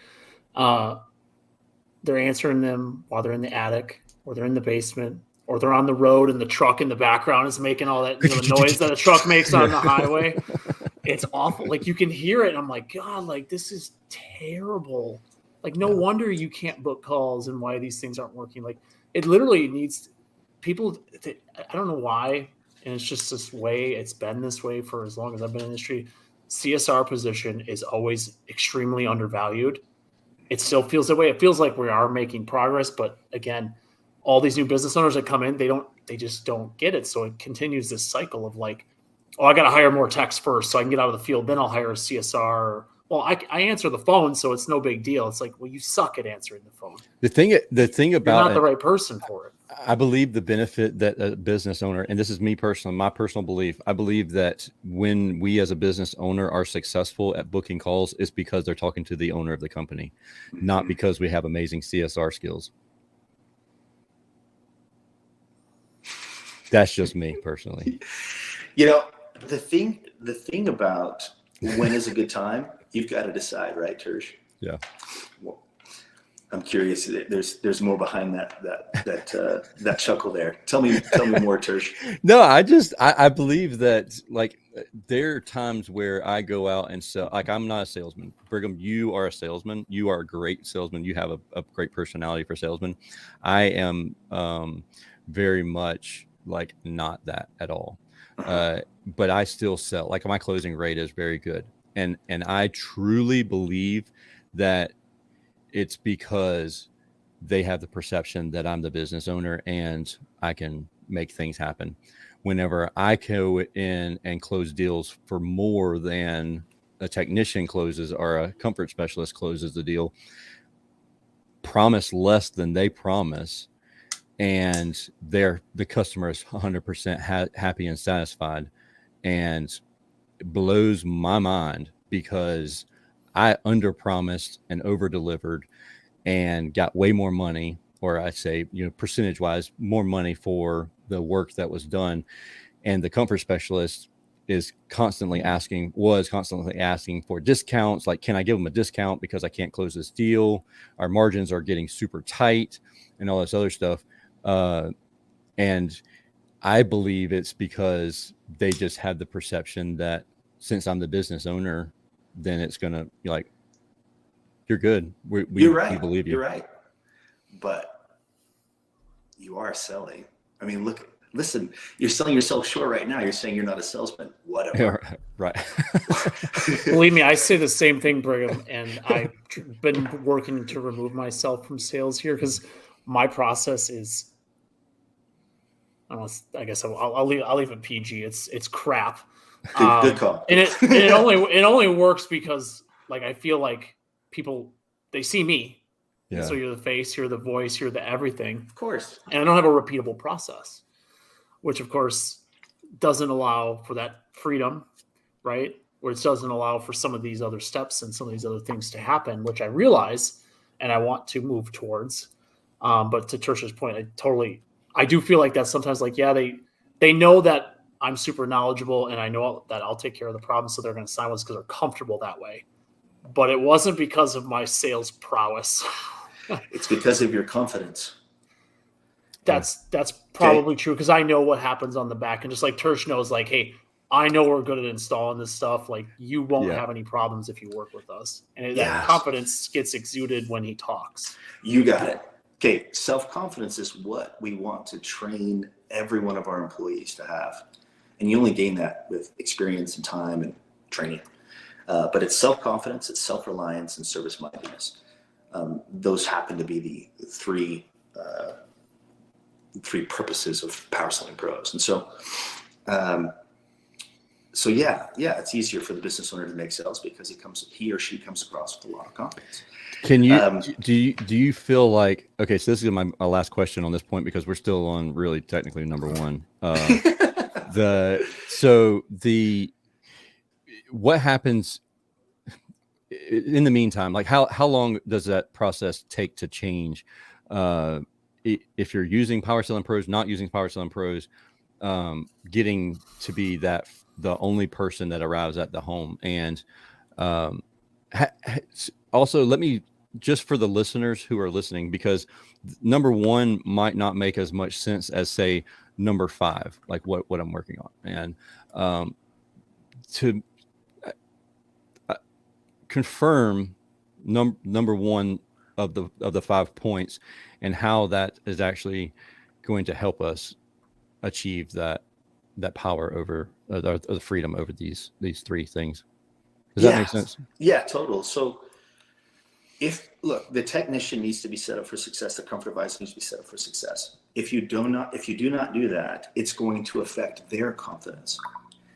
They're answering them while they're in the attic, or they're in the basement, or they're on the road and the truck in the background is making all that noise that a truck makes on the highway. It's awful. Like, you can hear it. And I'm like, God, like, this is terrible. Like, no wonder you can't book calls and why these things aren't working. Like, it literally needs people. I don't know why. And it's just this way. It's been this way for as long as I've been in the industry. CSR position is always extremely undervalued. It still feels that way. It feels like we are making progress, but again, all these new business owners that come in, they just don't get it. So it continues this cycle of like, oh, I got to hire more techs first so I can get out of the field. Then I'll hire a CSR. Well, I answer the phone, so it's no big deal. It's like, well, you suck at answering the phone. The thing about you're not the right person for it. I believe the benefit that a business owner, and this is me personally, my personal belief, I believe that when we as a business owner are successful at booking calls, it's because they're talking to the owner of the company, not because we have amazing CSR skills. That's just me personally. You know, the thing about when is a good time, you've got to decide, right, Tersh? Yeah. Well, I'm curious. There's more behind that chuckle there. Tell me more, Tersh. No, I believe that like there are times where I go out and sell. Like I'm not a salesman. Brigham, you are a salesman. You are a great salesman. You have a great personality for salesman. I am very much like not that at all. But I still sell. Like my closing rate is very good. And I truly believe that it's because they have the perception that I'm the business owner and I can make things happen. Whenever I go in and close deals for more than a technician closes or a comfort specialist closes the deal, promise less than they promise, and the customer is 100% happy and satisfied, and it blows my mind because I underpromised and over-delivered and got way more money, or I say, percentage-wise, more money for the work that was done. And the comfort specialist was constantly asking for discounts. Like, can I give them a discount because I can't close this deal? Our margins are getting super tight and all this other stuff. And I believe it's because they just had the perception that since I'm the business owner, then it's going to be like, you're good. You're right. We believe you. You're right. But you are selling. I mean, listen, you're selling yourself short right now. You're saying you're not a salesman. Whatever. Yeah, right. Believe me, I say the same thing, Brigham, and I've been working to remove myself from sales here because my process is, I guess I'll leave it PG. It's crap. Good call. And it only works because like I feel like people, they see me. Yeah. So you're the face, you're the voice, you're the everything. Of course. And I don't have a repeatable process, which of course doesn't allow for that freedom, right? Where it doesn't allow for some of these other steps and some of these other things to happen, which I realize and I want to move towards. But to Tersh's point, I do feel like that sometimes, like, yeah, they know that I'm super knowledgeable and I know that I'll take care of the problem. So they're going to sign with us because they're comfortable that way. But it wasn't because of my sales prowess. It's because of your confidence. That's probably true because I know what happens on the back. And just like Tersh knows, like, hey, I know we're good at installing this stuff. Like, you won't have any problems if you work with us. And that confidence gets exuded when he talks. You got it. Okay, self-confidence is what we want to train every one of our employees to have. And you only gain that with experience and time and training. But it's self-confidence, it's self-reliance, and service-mindedness. Those happen to be the three purposes of Power Sunpros. And so, it's easier for the business owner to make sales because he or she comes across with a lot of confidence. Can you do you feel like, okay, so this is my last question on this point because we're still on really technically number one. What happens in the meantime? Like how long does that process take to change? If you're using Power Sunpros, not using Power Sunpros, getting to be the only person that arrives at the home. And also, let me, just for the listeners who are listening, because number one might not make as much sense as, say, number 5, like what I'm working on. And to confirm, number one, the 5 points, and how that is actually going to help us achieve that power over the freedom over these 3 things. Does that make sense? Yeah, total. So the technician needs to be set up for success. The comfort advisor needs to be set up for success. If you do not do that, it's going to affect their confidence.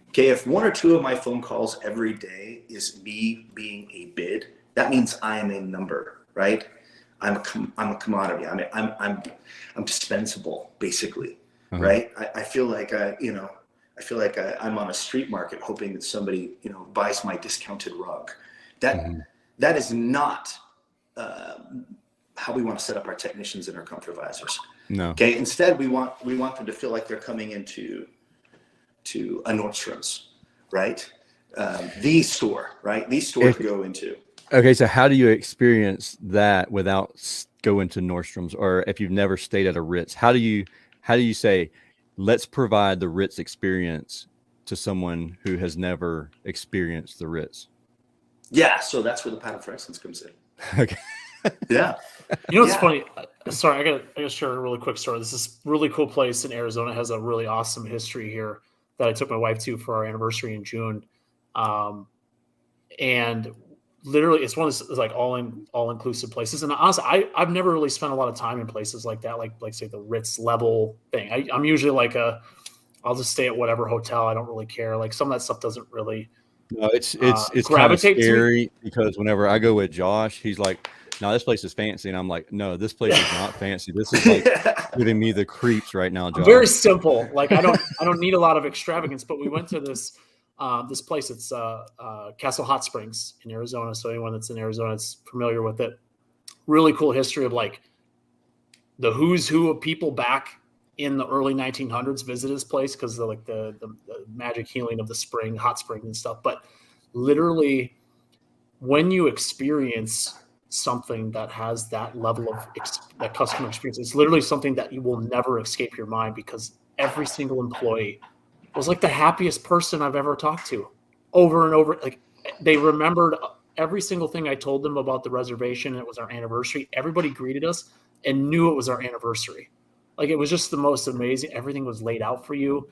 Okay, if 1 or 2 of my phone calls every day is me being a bid, that means I am a number, right? I'm a commodity. I'm dispensable, basically, right? I feel like I'm on a street market hoping that somebody buys my discounted rug. That is not how we want to set up our technicians and our comfort advisors. No. Okay. Instead, we want them to feel like they're coming into a Nordstrom's, right? The store, right? These stores go into. Okay, so how do you experience that without going to Nordstrom's, or if you've never stayed at a Ritz? How do you say, let's provide the Ritz experience to someone who has never experienced the Ritz? Yeah, so that's where the pattern for excellence comes in. Okay. Yeah. It's funny. Sorry, I gotta share a really quick story. This is a really cool place in Arizona. It has a really awesome history here that I took my wife to for our anniversary in June. And literally, it's one of those like all inclusive places. And honestly, I've never really spent a lot of time in places like that, like say the Ritz level thing. I'm usually like I'll just stay at whatever hotel. I don't really care. Like some of that stuff doesn't really. No, it's kind of scary because whenever I go with Josh, he's like, "No, this place is fancy," and I'm like, "No, this place is not fancy. This is like giving me the creeps right now, Josh." Very simple. Like I don't need a lot of extravagance. But we went to this place. It's Castle Hot Springs in Arizona. So anyone that's in Arizona is familiar with it. Really cool history of like the who's who of people back in the early 1900s visit this place because of like the magic healing of the spring, hot spring and stuff. But literally, when you experience something that has that level of that customer experience, it's literally something that you will never escape your mind because every single employee was like the happiest person I've ever talked to over and over. Like they remembered every single thing I told them about the reservation. It was our anniversary. Everybody greeted us and knew it was our anniversary. Like it was just the most amazing. Everything was laid out for you.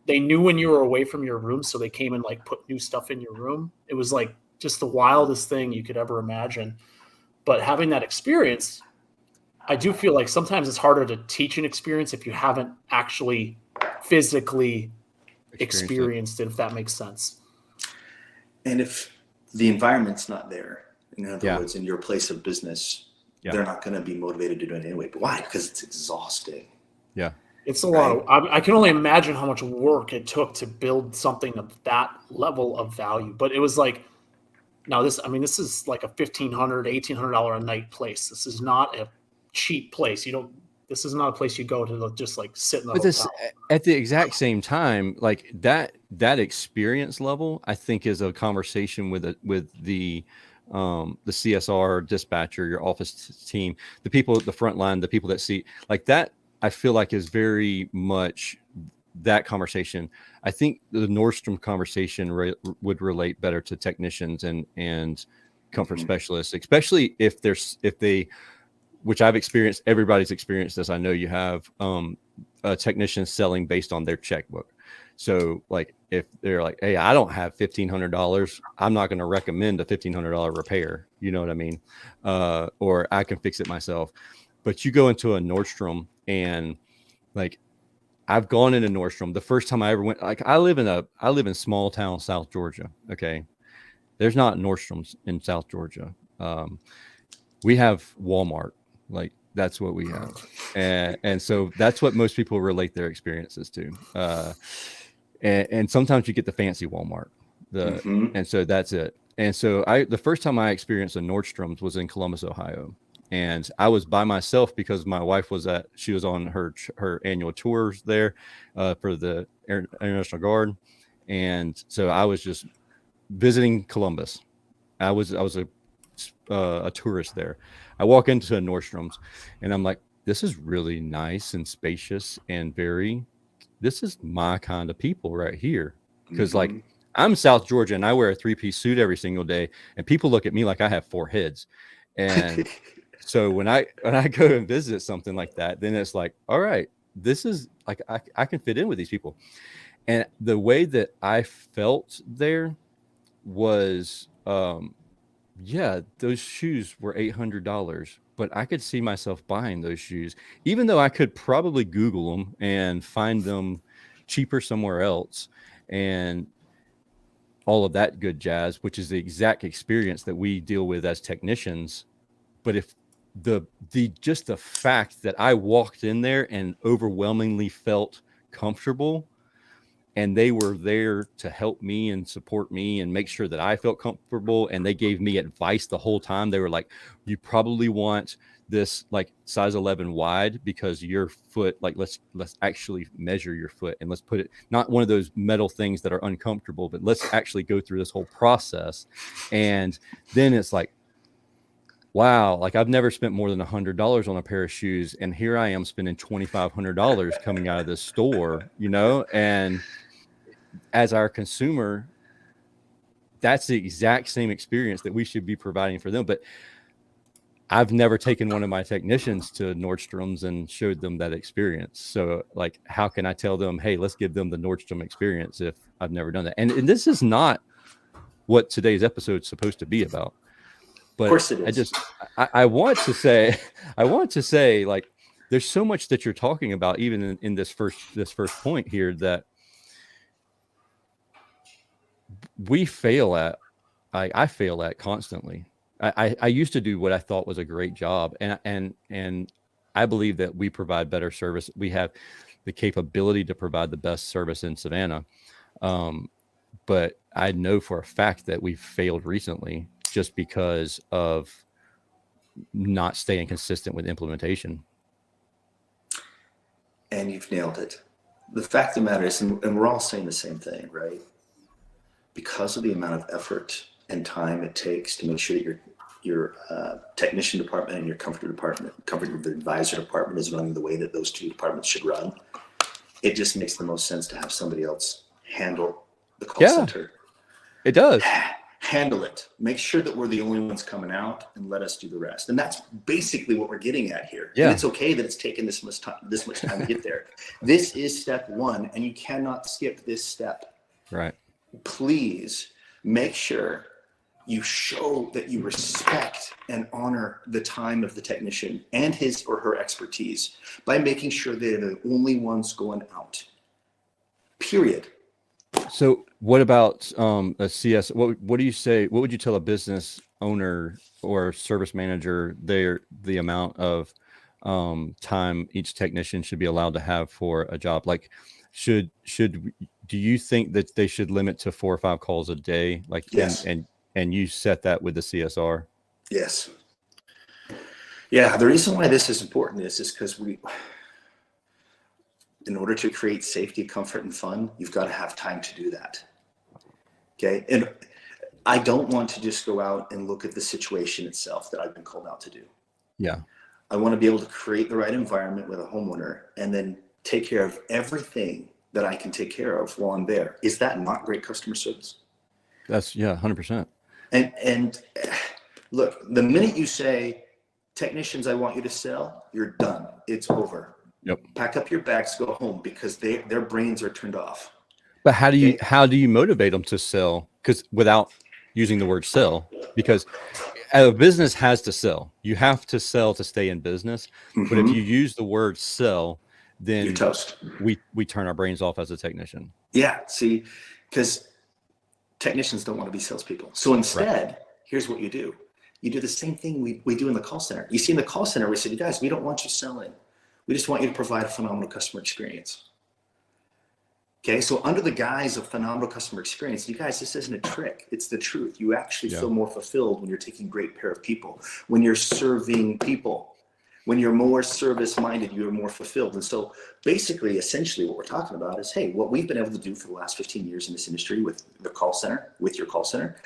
They knew when you were away from your room, so they came and like put new stuff in your room. It was like just the wildest thing you could ever imagine. But having that experience, I do feel like sometimes it's harder to teach an experience if you haven't actually physically experienced it, if that makes sense. And if the environment's not there, in other words, in your place of business, they're not going to be motivated to do it anyway. But why? Because it's exhausting. Yeah. It's a lot of, I can only imagine how much work it took to build something of that level of value. But it was like, now this is like a $1,500, $1,800 a night place. This is not a cheap place. This is not a place you go to just like sit in the hotel. At the exact same time, like that experience level, I think is a conversation with the CSR dispatcher, your office team, the people at the front line, the people that see like that, I feel like is very much that conversation. I think the Nordstrom conversation would relate better to technicians and comfort specialists, especially if they, which I've experienced, everybody's experienced this. I know you have a technician selling based on their checkbook. So like if they're like, hey, I don't have $1,500, I'm not going to recommend a $1,500 repair. You know what I mean? Or I can fix it myself. But you go into a Nordstrom and like, I've gone into Nordstrom. The first time I ever went, like I live in small town, South Georgia. Okay. There's not Nordstroms in South Georgia. We have Walmart. Like that's what we have. And so that's what most people relate their experiences to. And sometimes you get the fancy Walmart, and so that's it. And so the first time I experienced a Nordstrom's was in Columbus, Ohio. And I was by myself because my wife she was on her annual tours there for the Air National Guard. And so I was just visiting Columbus. I was a tourist there. I walk into a Nordstrom's and I'm like, this is really nice and spacious and this is my kind of people right here. Because like I'm South Georgia and I wear a 3-piece suit every single day and people look at me like I have 4 heads. And So when I go and visit something like that, then it's like, all right, this is like I can fit in with these people. And the way that I felt there was yeah, those shoes were $800, but I could see myself buying those shoes, even though I could probably Google them and find them cheaper somewhere else and all of that good jazz, which is the exact experience that we deal with as technicians. But if the just the fact that I walked in there and overwhelmingly felt comfortable, and they were there to help me and support me and make sure that I felt comfortable, and they gave me advice the whole time. They were like, you probably want this like size 11 wide because your foot, like let's actually measure your foot and let's put it, not one of those metal things that are uncomfortable, but let's actually go through this whole process. And then it's like, wow, like I've never spent more than $100 on a pair of shoes, and here I am spending $2,500 coming out of this store, you know. And as our consumer, that's the exact same experience that we should be providing for them. But I've never taken one of my technicians to Nordstrom's and showed them that experience. So like, how can I tell them, hey, let's give them the Nordstrom experience if I've never done that? And this is not what today's episode is supposed to be about. But of course it is. I want to say, like, there's so much that you're talking about, even in this first point here, that we fail at. I fail at constantly. I used to do what I thought was a great job, and I believe that we provide better service. We have the capability to provide the best service in Savannah, but I know for a fact that we've failed recently just because of not staying consistent with implementation. And you've nailed it. The fact of the matter is, and we're all saying the same thing, right? Because of the amount of effort and time it takes to make sure that your technician department and your comfort advisor department is running the way that those two departments should run, it just makes the most sense to have somebody else handle the call center. It does. Handle it. Make sure that we're the only ones coming out, and let us do the rest. And that's basically what we're getting at here. Yeah. And it's okay that it's taken this much time to get there. This is step one, and you cannot skip this step. Right. Please make sure you show that you respect and honor the time of the technician and his or her expertise by making sure they're the only ones going out. Period. So what about a CS? What do you say? What would you tell a business owner or service manager the amount of time each technician should be allowed to have for a job? Like, do you think that they should limit to 4 or 5 calls a day? Like, yes. And you set that with the CSR? Yes. Yeah. The reason why this is important is because in order to create safety, comfort, and fun, you've got to have time to do that. Okay. And I don't want to just go out and look at the situation itself that I've been called out to do. Yeah. I want to be able to create the right environment with a homeowner and then take care of everything that I can take care of while I'm there. Is that not great customer service? That's 100%. And look, the minute you say, technicians, I want you to sell, you're done. It's over. Yep. Pack up your bags, go home, because their brains are turned off. But how do you motivate them to sell? Because without using the word sell, because a business has to sell. You have to sell to stay in business. Mm-hmm. But if you use the word sell, then you're toast. We turn our brains off as a technician. Yeah. See, because technicians don't want to be salespeople. So instead, Here's what you do. You do the same thing we do in the call center. You see, in the call center, we said, you guys, we don't want you selling. We just want you to provide a phenomenal customer experience. Okay, so under the guise of phenomenal customer experience, you guys, this isn't a trick. It's the truth. You actually feel more fulfilled when you're taking great care of people, when you're serving people, when you're more service-minded, you're more fulfilled. And so basically, essentially what we're talking about is, hey, what we've been able to do for the last 15 years in this industry with the call center, with your call center,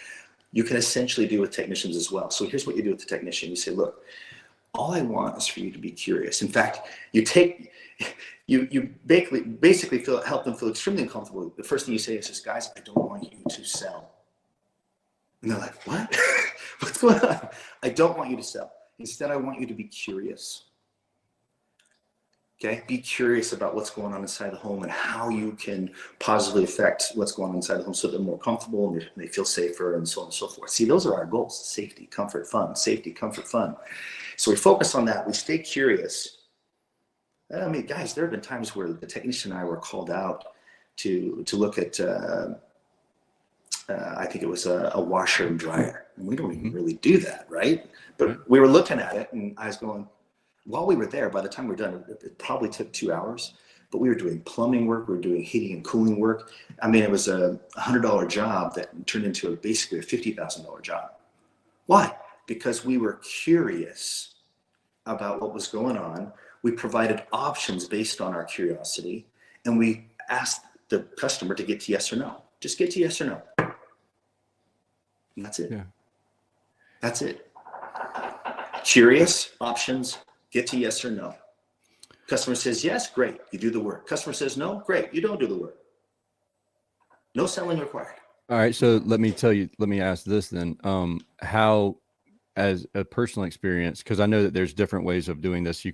you can essentially do with technicians as well. So here's what you do with the technician. You say, look, all I want is for you to be curious. In fact, you basically help them feel extremely uncomfortable. The first thing you say is just, guys, I don't want you to sell. And they're like, what? What's going on? I don't want you to sell. Instead, I want you to be curious. Okay, be curious about what's going on inside the home and how you can positively affect what's going on inside the home so they're more comfortable and they feel safer and so on and so forth. See, those are our goals: safety, comfort, fun. Safety, comfort, fun. So we focus on that. We stay curious. I mean, guys, there have been times where the technician and I were called out to look at, I think it was a washer and dryer. And we don't even really do that, right? But we were looking at it, and I was going, while we were there, by the time we were done, it probably took 2 hours, but we were doing plumbing work, we were doing heating and cooling work. I mean, it was a $100 job that turned into basically a $50,000 job. Why? Because we were curious about what was going on. We provided options based on our curiosity, and we asked the customer to get to yes or no. Just get to yes or no. And that's it. Yeah. That's it. Curious, options, get to yes or no. Customer says yes, great, you do the work. Customer says no, great, you don't do the work. No selling required. All right. So let me ask this then. How, as a personal experience, because I know that there's different ways of doing this,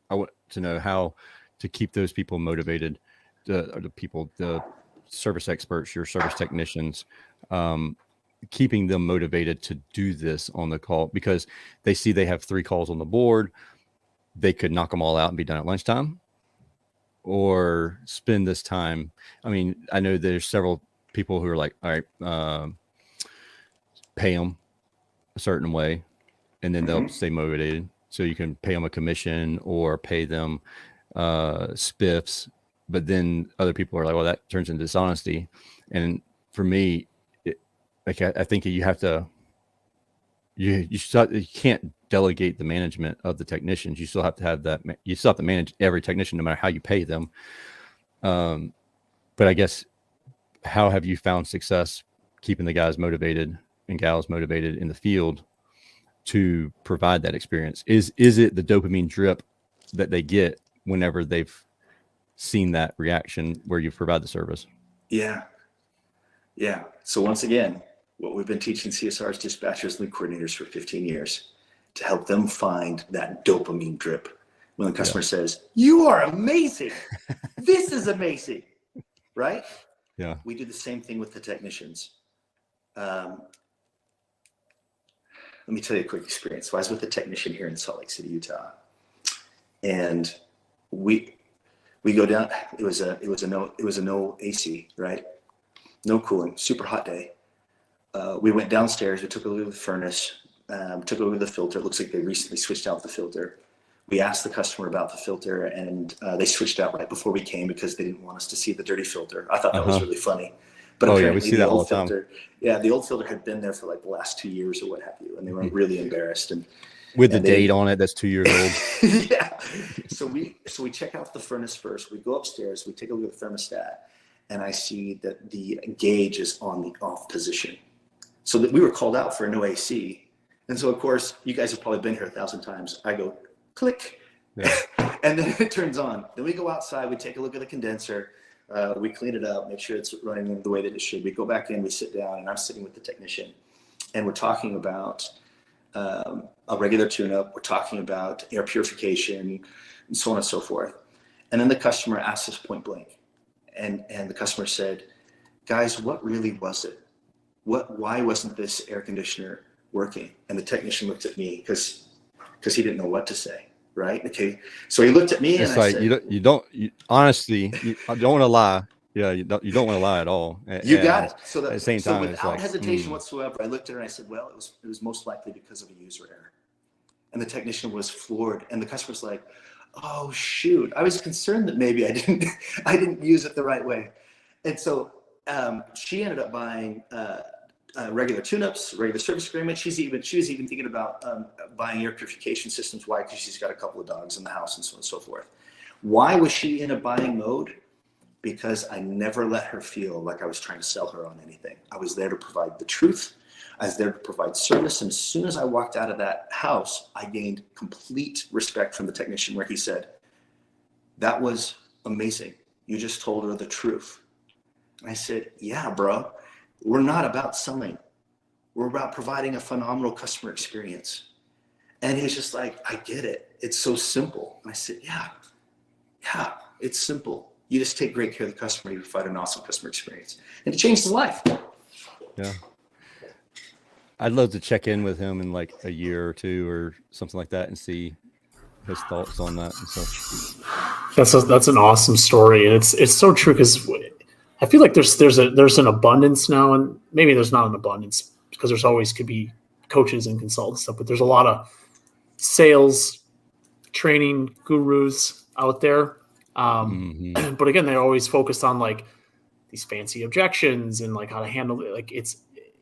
I want to know how to keep those people motivated, the service experts, your service technicians, keeping them motivated to do this on the call, because they see they have 3 calls on the board. They could knock them all out and be done at lunchtime, or spend this time. I mean, I know there's several people who are like, all right, pay them a certain way, and then they'll stay motivated. So you can pay them a commission or pay them spiffs, but then other people are like, well, that turns into dishonesty. And for me, I think you have to, you can't delegate the management of the technicians. You still have to have that. You still have to manage every technician, no matter how you pay them. But I guess, how have you found success keeping the guys motivated and gals motivated in the field to provide that experience? Is it the dopamine drip that they get whenever they've seen that reaction where you provide the service? Yeah. So once again, what we've been teaching CSRs, dispatchers, lead coordinators for 15 years to help them find that dopamine drip. When the customer says, "You are amazing. This is amazing." Right? Yeah. We do the same thing with the technicians. Let me tell you a quick experience. So I was with a technician here in Salt Lake City, Utah, and we go down. It was a no AC, right? No cooling, super hot day. We went downstairs. We took a look at the furnace, took a look at the filter. It looks like they recently switched out the filter. We asked the customer about the filter, and they switched out right before we came because they didn't want us to see the dirty filter. I thought that was really funny. But we see that all the time. The old filter had been there for like the last 2 years or what have you, and they were really embarrassed. And with the date on it, that's 2 years old. Yeah. So we check out the furnace first. We go upstairs. We take a look at the thermostat, and I see that the gauge is on the off position. So that we were called out for a no AC. And so, of course, you guys have probably been here 1,000 times. I go, click, and then it turns on. Then we go outside. We take a look at the condenser. We clean it up, make sure it's running the way that it should. We go back in, we sit down, and I'm sitting with the technician, and we're talking about a regular tune-up. We're talking about air purification, and so on and so forth. And then the customer asked us point blank, and the customer said, "Guys, what really was it? Why wasn't this air conditioner working?" And the technician looked at me because he didn't know what to say. Right. Okay. So he looked at me, it's and like, I said, honestly, I don't want to lie. Yeah. You don't want to lie at all. You got it. So at the same time, without hesitation whatsoever, I looked at her and I said, "Well, it was most likely because of a user error." And the technician was floored, and the customer's like, "Oh shoot. I was concerned that maybe I didn't use it the right way." And so she ended up buying regular tune-ups, regular service agreement. She was even thinking about buying air purification systems. Why? Because she's got a couple of dogs in the house and so on and so forth. Why was she in a buying mode? Because I never let her feel like I was trying to sell her on anything. I was there to provide the truth. I was there to provide service. And as soon as I walked out of that house, I gained complete respect from the technician, where he said, "That was amazing. You just told her the truth." And I said, "Yeah, bro. We're not about selling. We're about providing a phenomenal customer experience." And he was just like, I get it. It's so simple. And I said, yeah, it's simple. You just take great care of the customer. You provide an awesome customer experience. And it changed his life. Yeah. I'd love to check in with him in like a year or two or something like that and see his thoughts on that and stuff. That's an awesome story. And it's so true, because I feel like there's an abundance now, and maybe there's not an abundance because there's always could be coaches and consultants stuff, but there's a lot of sales training gurus out there. But again, they're always focused on like these fancy objections and like how to handle it. Like it's,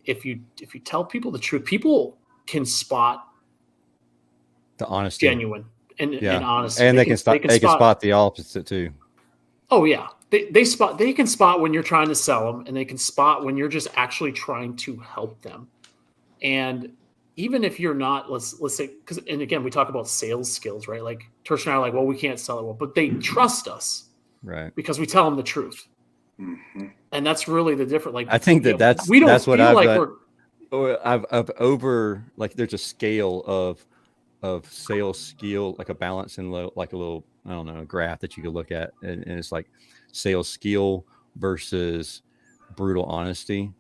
if you tell people the truth, people can spot the honesty, genuine and honest, and they can spot the opposite too. Oh yeah, they can spot when you're trying to sell them, and they can spot when you're just actually trying to help them. And even if you're not, let's say, because, and again, we talk about sales skills, right? Like Tersh and I are like, well, we can't sell it well, but they trust us, right? Because we tell them the truth. Mm-hmm. And that's really the difference. Like, I think that's what I've done. I've over, like, there's a scale of sales skill, like a balance and like a little, I don't know, a graph that you could look at, and it's like sales skill versus brutal honesty.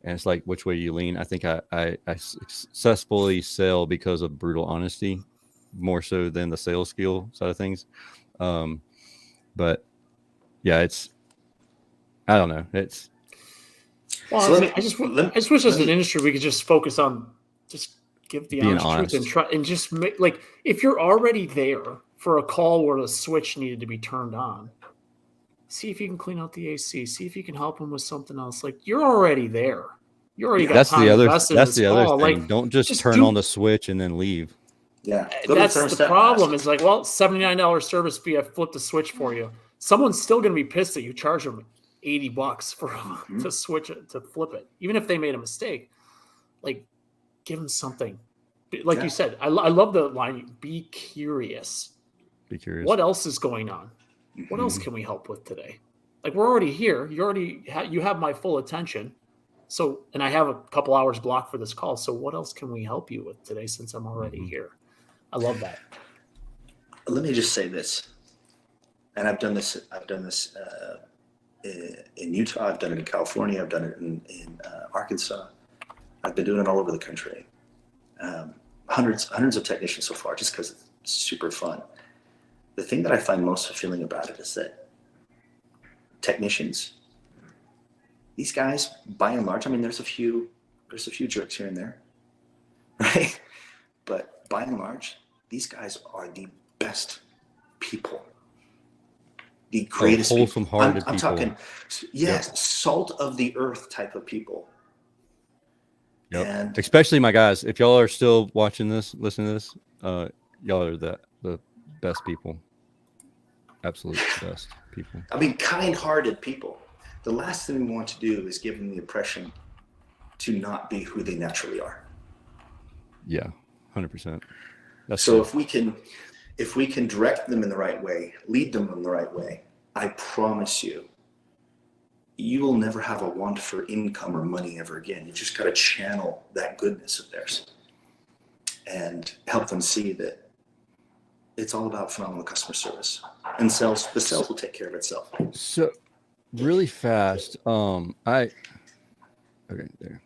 And it's like, which way you lean. I think I successfully sell because of brutal honesty more so than the sales skill side of things. But yeah, I don't know. It's. Well, so I just wish as an industry we could just focus on just give the honest truth and try and just make, like, if you're already there for a call where the switch needed to be turned on, see if you can clean out the AC. See if you can help them with something else. Like, you're already there. You already got time invested in this call. Thing. Like, don't just turn on the switch and then leave. Yeah, that's the problem. It's like, well, $79 service fee. I flipped the switch for you. Someone's still going to be pissed that you charge them $80 for to switch it, to flip it, even if they made a mistake. Like, give them something. Like you said, I love the line. Be curious. Be curious. What else is going on? What else can we help with today? Like, we're already here. You have my full attention. So, and I have a couple hours blocked for this call. So what else can we help you with today, since I'm already here? I love that. Let me just say this. And I've done this in Utah. I've done it in California. I've done it in Arkansas. I've been doing it all over the country. Hundreds of technicians so far, just because it's super fun. The thing that I find most fulfilling about it is that technicians, these guys, by and large, I mean, there's a few jerks here and there, right? But by and large, these guys are the best people, the greatest, wholesome-hearted people. I'm talking, yes, salt of the earth type of people. Yep. And especially my guys. If y'all are still watching this, listening to this, y'all are the best people. Absolute best people. I mean, kind-hearted people. The last thing we want to do is give them the impression to not be who they naturally are. Yeah, 100%. So if we can direct them in the right way, lead them in the right way, I promise you, you will never have a want for income or money ever again. You just got to channel that goodness of theirs and help them see that it's all about phenomenal customer service, and the sales will take care of itself. So really fast. Okay, there.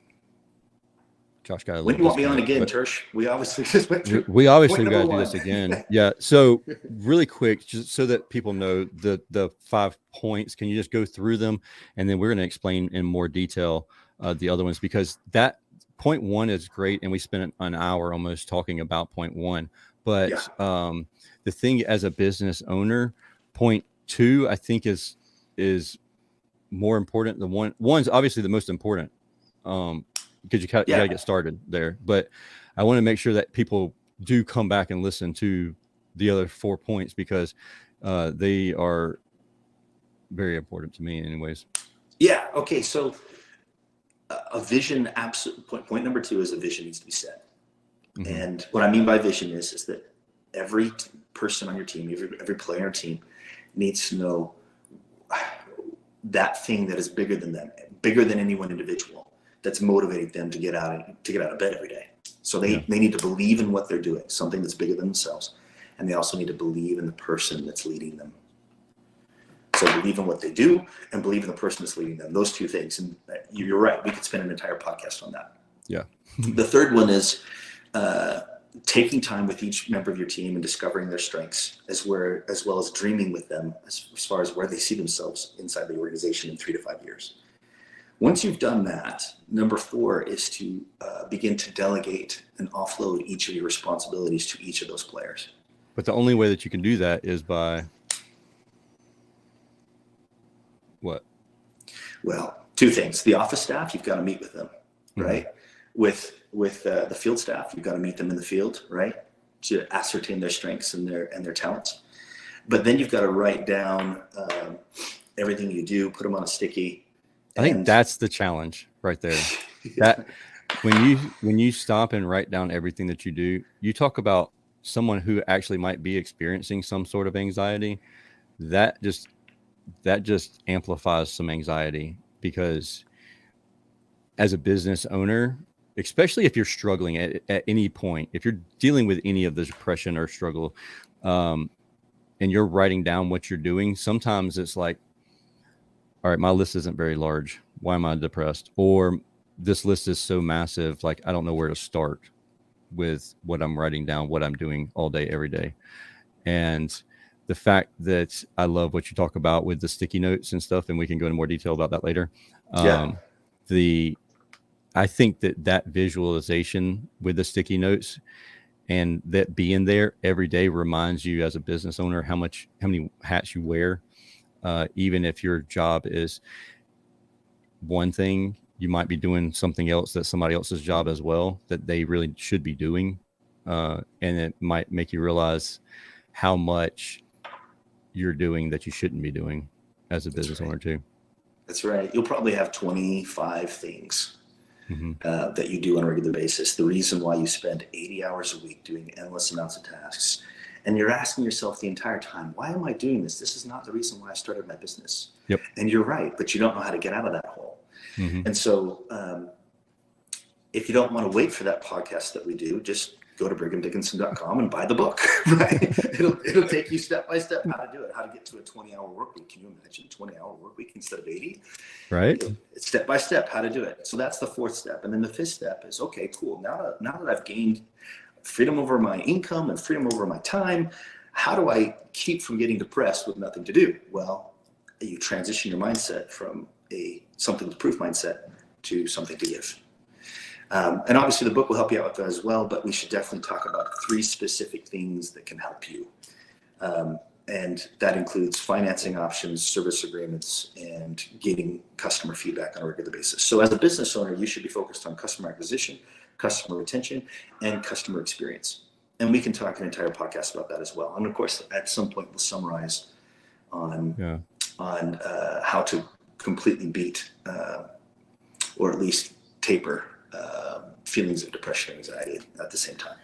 Josh got a little. When do you want me on again, Tersh? We obviously just went through. We obviously got to do this again. Yeah. So really quick, just so that people know the 5 points, can you just go through them, and then we're going to explain in more detail the other ones, because that point 1 is great, and we spent an hour almost talking about point 1. But the thing as a business owner, point 2, I think is more important. The one's obviously the most important. Because you got to get started there. But I want to make sure that people do come back and listen to the other 4 points, because they are very important to me anyways. Yeah. Okay. So a vision, point number 2 is a vision needs to be set. Mm-hmm. And what I mean by vision is that every person on your team, every player on your team needs to know that thing that is bigger than them, bigger than any one individual, that's motivating them to get out of bed every day. So they need to believe in what they're doing, something that's bigger than themselves. And they also need to believe in the person that's leading them. So believe in what they do and believe in the person that's leading them. Those two things. And you're right. We could spend an entire podcast on that. Yeah. The third one is taking time with each member of your team and discovering their strengths, as well as dreaming with them as far as where they see themselves inside the organization in 3 to 5 years. Once you've done that, number 4 is to begin to delegate and offload each of your responsibilities to each of those players. But the only way that you can do that is by what? Well, 2 things. The office staff, you've got to meet with them, right? With the field staff, you've got to meet them in the field, right? To ascertain their strengths and their talents. But then you've got to write down everything you do, put them on a sticky. I think that's the challenge right there. That when you stop and write down everything that you do, you talk about someone who actually might be experiencing some sort of anxiety. That just amplifies some anxiety, because as a business owner, especially if you're struggling at any point, if you're dealing with any of the depression or struggle, and you're writing down what you're doing, sometimes it's like, all right, my list isn't very large. Why am I depressed? Or this list is so massive, like I don't know where to start with what I'm writing down, what I'm doing all day, every day. And the fact that I love what you talk about with the sticky notes and stuff, and we can go into more detail about that later. I think that visualization with the sticky notes and that being there every day reminds you as a business owner how many hats you wear. Even if your job is one thing, you might be doing something else that's somebody else's job as well, that they really should be doing. And it might make you realize how much you're doing that you shouldn't be doing as a business owner too. That's right. You'll probably have 25 things that you do on a regular basis. The reason why you spend 80 hours a week doing endless amounts of tasks. And you're asking yourself the entire time, why am I doing this? This is not the reason why I started my business. Yep. And you're right, but you don't know how to get out of that hole. And so if you don't want to wait for that podcast that we do, just go to brighamdickinson.com and buy the book, right? It'll take you step by step how to do it, how to get to a 20-hour work week. Can you imagine a 20-hour work week instead of 80? Right. It's step by step how to do it. So that's the 4th step. And then the 5th step is, okay, cool. Now that I've gained freedom over my income and freedom over my time, how do I keep from getting depressed with nothing to do? Well, you transition your mindset from a something to prove mindset to something to give. And obviously the book will help you out with that as well, but we should definitely talk about 3 specific things that can help you. And that includes financing options, service agreements, and getting customer feedback on a regular basis. So as a business owner, you should be focused on customer acquisition, customer retention, and customer experience. And we can talk an entire podcast about that as well. And of course, at some point we'll summarize on how to completely beat or at least taper feelings of depression and anxiety at the same time.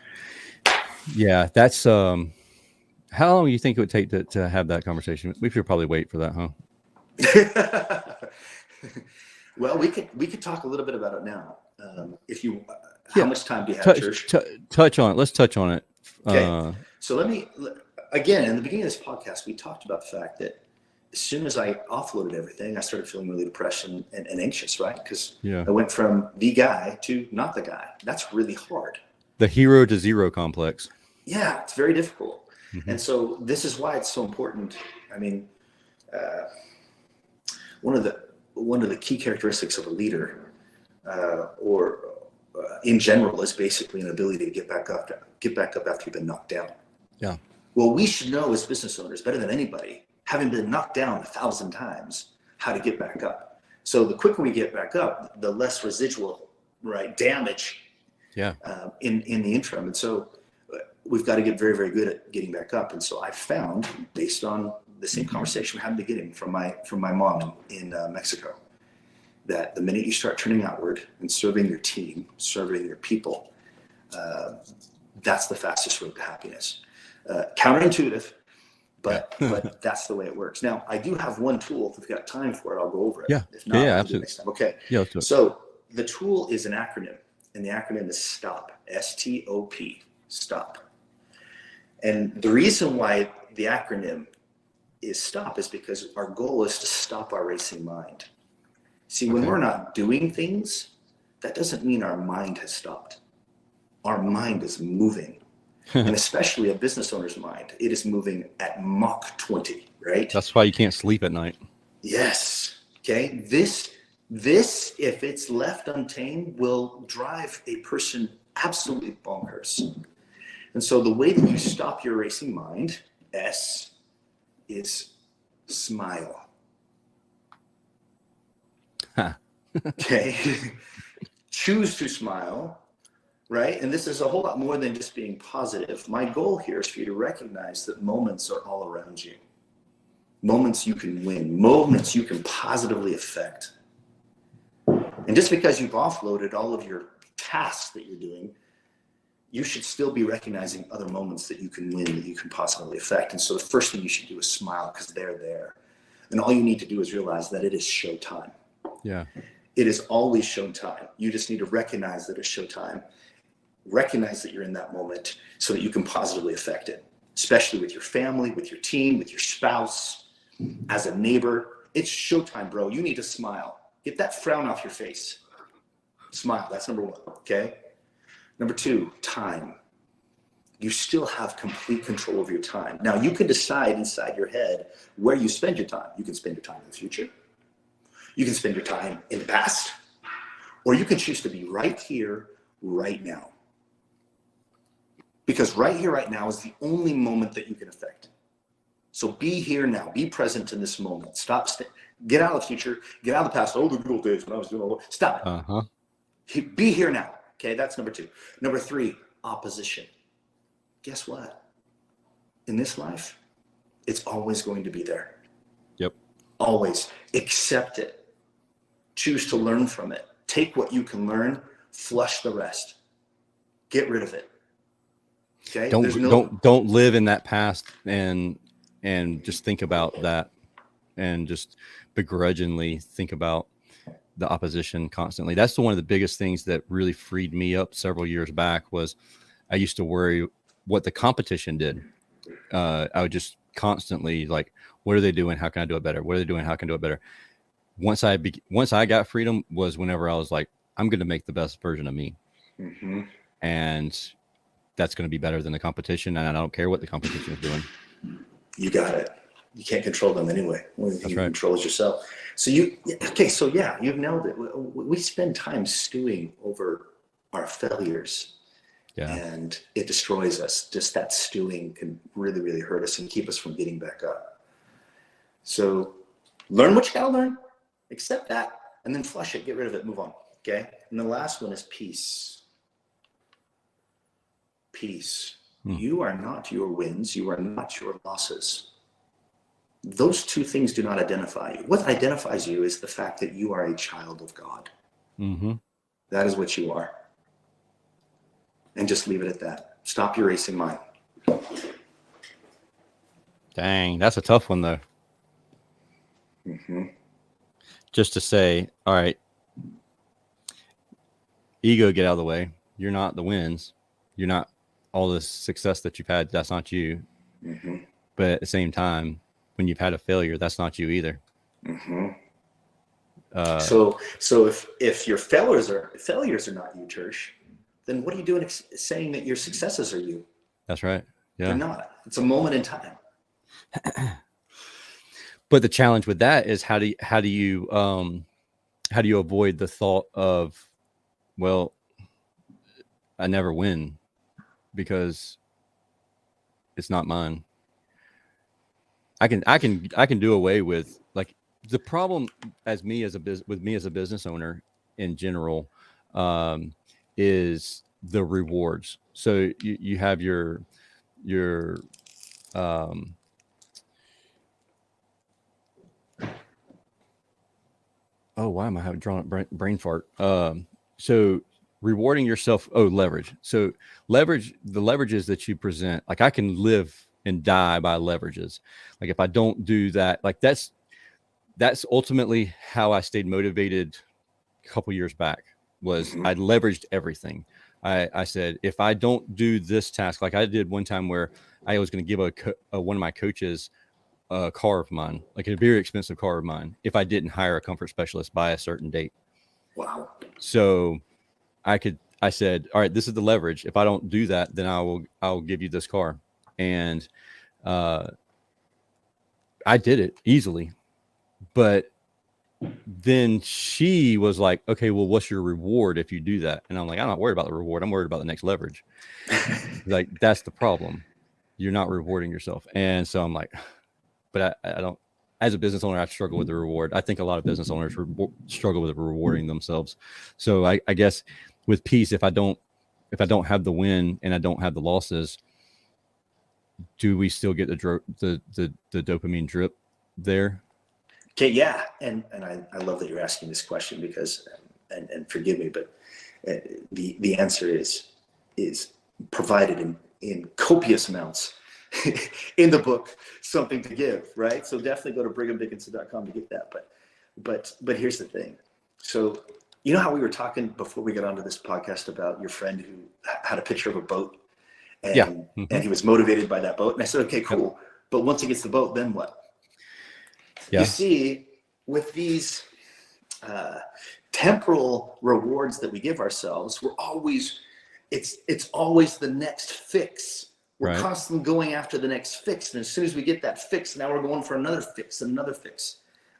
Yeah, that's how long do you think it would take to have that conversation? We should probably wait for that, huh? Well, we could talk a little bit about it now. If you how much time do you have, touch on it. Let's touch on it. Okay. So again, in the beginning of this podcast, we talked about the fact that as soon as I offloaded everything, I started feeling really depressed and anxious, right? Because I went from the guy to not the guy. That's really hard. The hero to zero complex. Yeah, it's very difficult. And so this is why it's so important. I mean, one of the key characteristics of a leader in general is basically an ability to get back up after you've been knocked down. Yeah. Well, we should know as business owners better than anybody, having been knocked down 1,000 times, how to get back up. So the quicker we get back up, the less residual damage in the interim. And so we've got to get very, very good at getting back up. And so I found, based on the same conversation we had in the beginning from my mom in Mexico, that the minute you start turning outward and serving your team, serving your people, that's the fastest road to happiness. Counterintuitive, but that's the way it works. Now, I do have one tool. If we've got time for it, I'll go over it. Yeah. If not, absolutely. Okay. Yeah, let's do it. So the tool is an acronym. and the acronym is STOP, S-T-O-P, stop. And the reason why the acronym is STOP is because our goal is to stop our racing mind. See, when we're not doing things, that doesn't mean our mind has stopped. Our mind is moving. And especially a business owner's mind, it is moving at Mach 20, right? That's why you can't sleep at night. Yes. Okay. This, if it's left untamed, will drive a person absolutely bonkers. And so the way that you stop your racing mind, S, is smile. Huh. Okay. Choose to smile, right? And this is a whole lot more than just being positive. My goal here is for you to recognize that moments are all around you. Moments you can win, moments you can positively affect. And just because you've offloaded all of your tasks that you're doing, you should still be recognizing other moments that you can win, that you can positively affect. And so the first thing you should do is smile, because they're there. And all you need to do is realize that it is showtime. Yeah. It is always showtime. You just need to recognize that it's showtime. Recognize that you're in that moment so that you can positively affect it, especially with your family, with your team, with your spouse, as a neighbor. It's showtime, bro. You need to smile. Get that frown off your face. Smile. That's number one. Okay. Number two, time. You still have complete control over your time. Now, you can decide inside your head where you spend your time. You can spend your time in the future. You can spend your time in the past, or you can choose to be right here, right now. Because right here, right now is the only moment that you can affect. So be here now, be present in this moment. Stop, get out of the future, get out of the past. Oh, the good old days when I was doing all that. Stop it. Be here now. Okay, that's number two. Number three, opposition. Guess what? In this life, it's always going to be there. Yep. Always. Accept it. Choose to learn from it. Take what you can learn, flush the rest. Get rid of it. Okay? Don't live in that past and just think about that and just begrudgingly think about the opposition constantly. That's one of the biggest things that really freed me up several years back. Was I used to worry what the competition did. I would just constantly like, what are they doing? How can I do it better? What are they doing? How can I do it better? Once I got freedom was whenever I was like, I'm going to make the best version of me. Mm-hmm. And that's going to be better than the competition. And I don't care what the competition is doing. You got it. You can't control them anyway. Only thing you right. control is yourself. So you've nailed it. We spend time stewing over our failures. Yeah. And it destroys us. Just that stewing can really, really hurt us and keep us from getting back up. So learn what you gotta learn, accept that, and then flush it, get rid of it, move on. Okay. And the last one is peace. Peace. You are not your wins. You are not your losses. Those two things do not identify you. What identifies you is the fact that you are a child of God. Mm-hmm. That is what you are. And just leave it at that. Stop your racing mind. Dang, that's a tough one though. Mm-hmm. Just to say, all right, ego, get out of the way. You're not the wins. You're not all the success that you've had. That's not you. Mm-hmm. But at the same time, when you've had a failure, that's not you either. Mm-hmm. So if your failures are not you, Tersh, then what are you doing saying that your successes are you? That's right. Yeah. They're not. It's a moment in time. But the challenge with that is how do you avoid the thought of, well, I never win because it's not mine. I can do away with, like, the problem with me as a business owner in general is the rewards. So you have your why am I drawing a brain fart? So rewarding yourself. Leverage. So the leverages that you present, like I can live and die by leverages. Like if I don't do that, like that's ultimately how I stayed motivated a couple years back. was I leveraged everything. I said, if I don't do this task, like I did one time where I was going to give one of my coaches a car of mine, like a very expensive car of mine, if I didn't hire a comfort specialist by a certain date. Wow. So I said, all right, this is the leverage. If I don't do that, then I'll give you this car. And I did it easily. But then she was like, okay, well, what's your reward if you do that? And I'm like, I'm not worried about the reward. I'm worried about the next leverage. Like, that's the problem. You're not rewarding yourself. And so I'm like, but I don't, as a business owner, I struggle with the reward. I think a lot of business owners struggle with rewarding themselves. So I guess with peace, if I don't have the win and I don't have the losses, do we still get the dopamine drip there? Okay, yeah, and I love that you're asking this question because, and forgive me, but the answer is provided in copious amounts in the book, Something to Give, right? So definitely go to brighamdickinson.com to get that. But here's the thing. So you know how we were talking before we got onto this podcast about your friend who had a picture of a boat, and and he was motivated by that boat, and I said, okay, cool. But once he gets the boat, then what? Yeah. You see, with these temporal rewards that we give ourselves, it's always the next fix. We're constantly going after the next fix. And as soon as we get that fix, now we're going for another fix,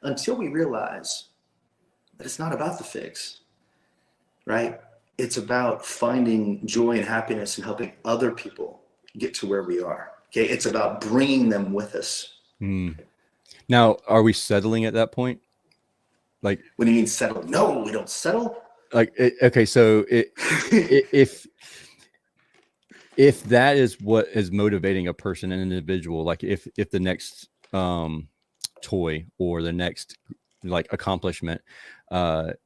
until we realize that it's not about the fix, right? It's about finding joy and happiness and helping other people get to where we are. Okay. It's about bringing them with us. Now, are we settling at that point? Like, what do you mean settle? No, we don't settle. Like, okay, so if that is what is motivating a person, an individual, like if the next toy or the next like accomplishment,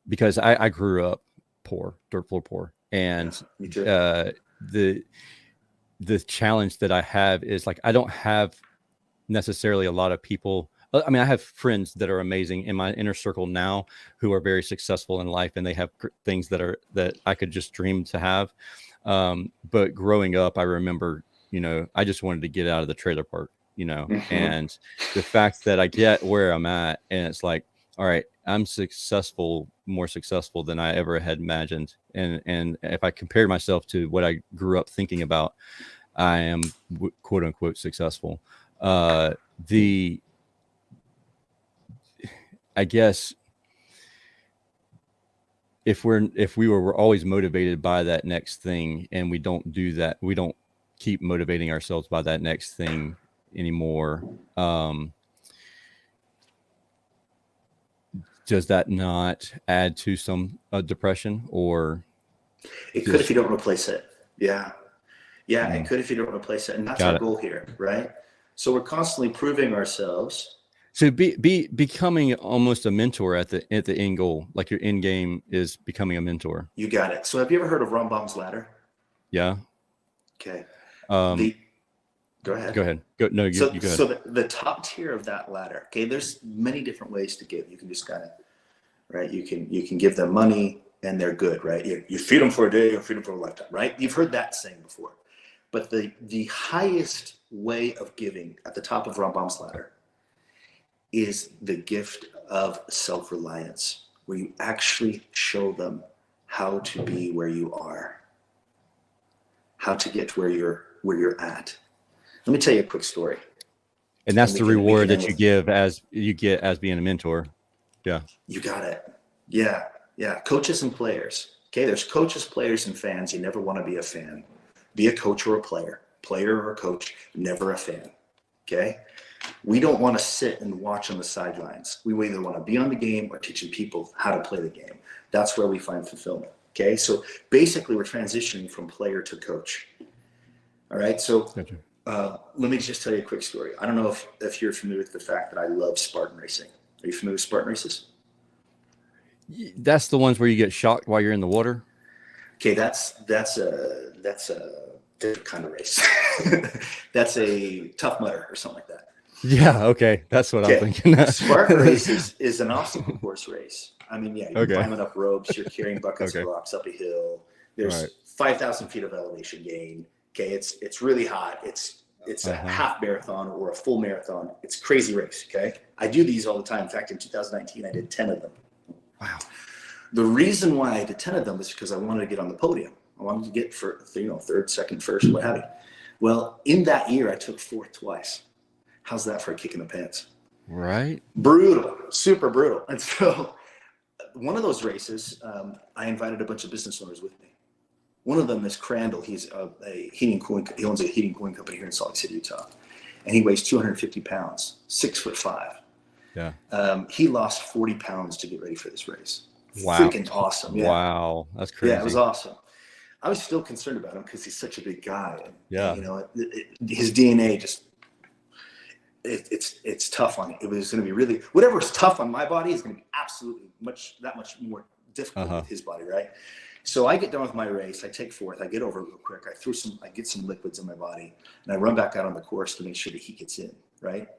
because I grew up poor, dirt floor poor, and me too. The challenge that I have is like I don't have necessarily a lot of people. I mean, I have friends that are amazing in my inner circle now who are very successful in life, and they have things that I could just dream to have. But growing up, I remember, I just wanted to get out of the trailer park, and the fact that I get where I'm at, and it's like, all right, I'm more successful than I ever had imagined. And if I compare myself to what I grew up thinking about, I am quote unquote successful. I guess if we were always motivated by that next thing, and we don't do that, we don't keep motivating ourselves by that next thing anymore. Does that not add to some depression, or it could if you don't replace it? Yeah. It could if you don't replace it, and that's our goal here, right? So we're constantly proving ourselves. So becoming almost a mentor at the end goal, like your end game is becoming a mentor. You got it. So have you ever heard of Rambam's ladder? Yeah. Okay. Go ahead. Go ahead. So go ahead. So the top tier of that ladder. Okay. There's many different ways to give. You can just kind of, right. You can give them money and they're good, right? You feed them for a day or feed them for a lifetime, right? You've heard that saying before. But the highest way of giving at the top of Rambam's ladder is the gift of self-reliance, where you actually show them how to be where you are, how to get where you're at. Let me tell you a quick story. And that's the reward that you get as being a mentor. Yeah. You got it. Yeah. Coaches and players. Okay. There's coaches, players, and fans. You never want to be a fan. Be a coach or a player or a coach, never a fan. Okay. We don't want to sit and watch on the sidelines. We either want to be on the game or teaching people how to play the game. That's where we find fulfillment. Okay. So basically we're transitioning from player to coach. All right. So let me just tell you a quick story. I don't know if you're familiar with the fact that I love Spartan racing. Are you familiar with Spartan races? That's the ones where you get shocked while you're in the water. Okay. That's a different kind of race. That's a Tough Mudder or something like that. Yeah. Okay. That's what I'm Okay. thinking. Spark race is an obstacle course race. I mean, yeah, you're Okay. climbing up ropes, you're carrying buckets Okay. of rocks up a hill. There's Right. 5,000 feet of elevation gain. Okay, it's really hot. It's a half marathon or a full marathon. It's a crazy race. Okay, I do these all the time. In fact, in 2019, I did 10 of them. Wow. The reason why I did 10 of them is because I wanted to get on the podium. I wanted to get for third, second, first, what have you. Well, in that year, I took fourth twice. How's that for a kick in the pants? Right. Brutal, super brutal. And so one of those races, I invited a bunch of business owners with me. One of them is Crandall. He's a heating cooling. He owns a heating cooling company here in Salt Lake City, Utah, and he weighs 250 pounds, 6'5". Yeah. He lost 40 pounds to get ready for this race. Wow. Freaking awesome. Yeah. Wow. That's crazy. Yeah, it was awesome. I was still concerned about him because he's such a big guy. And, Yeah. you know, his DNA just, it's tough on it. It was going to be really, whatever's tough on my body is going to be absolutely that much more difficult with his body, right? So I get done with my race. I take fourth. I get over real quick. I get some liquids in my body, and I run back out on the course to make sure that he gets in, right?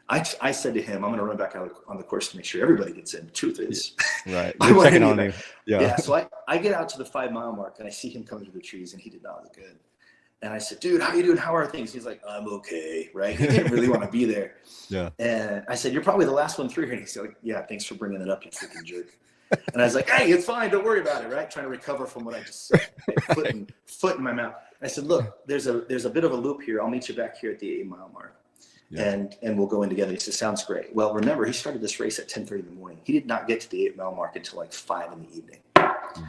I said to him, I'm going to run back out on the course to make sure everybody gets in. The truth is, right. You're checking on him. Yeah. So I get out to the 5 mile mark, and I see him coming through the trees, and he did not look good. And I said, dude, how you doing? How are things? He's like, I'm okay, right? He didn't really want to be there. Yeah. And I said, you're probably the last one through here. And he's like, yeah, thanks for bringing it up, you freaking jerk. And I was like, hey, it's fine. Don't worry about it, right? Trying to recover from what I just said. Foot in my mouth. I said, look, there's a bit of a loop here. I'll meet you back here at the 8 mile mark. Yeah. And we'll go in together. He said, sounds great. Well, remember, he started this race at 10:30 in the morning. He did not get to the 8 mile mark until like 5 in the evening.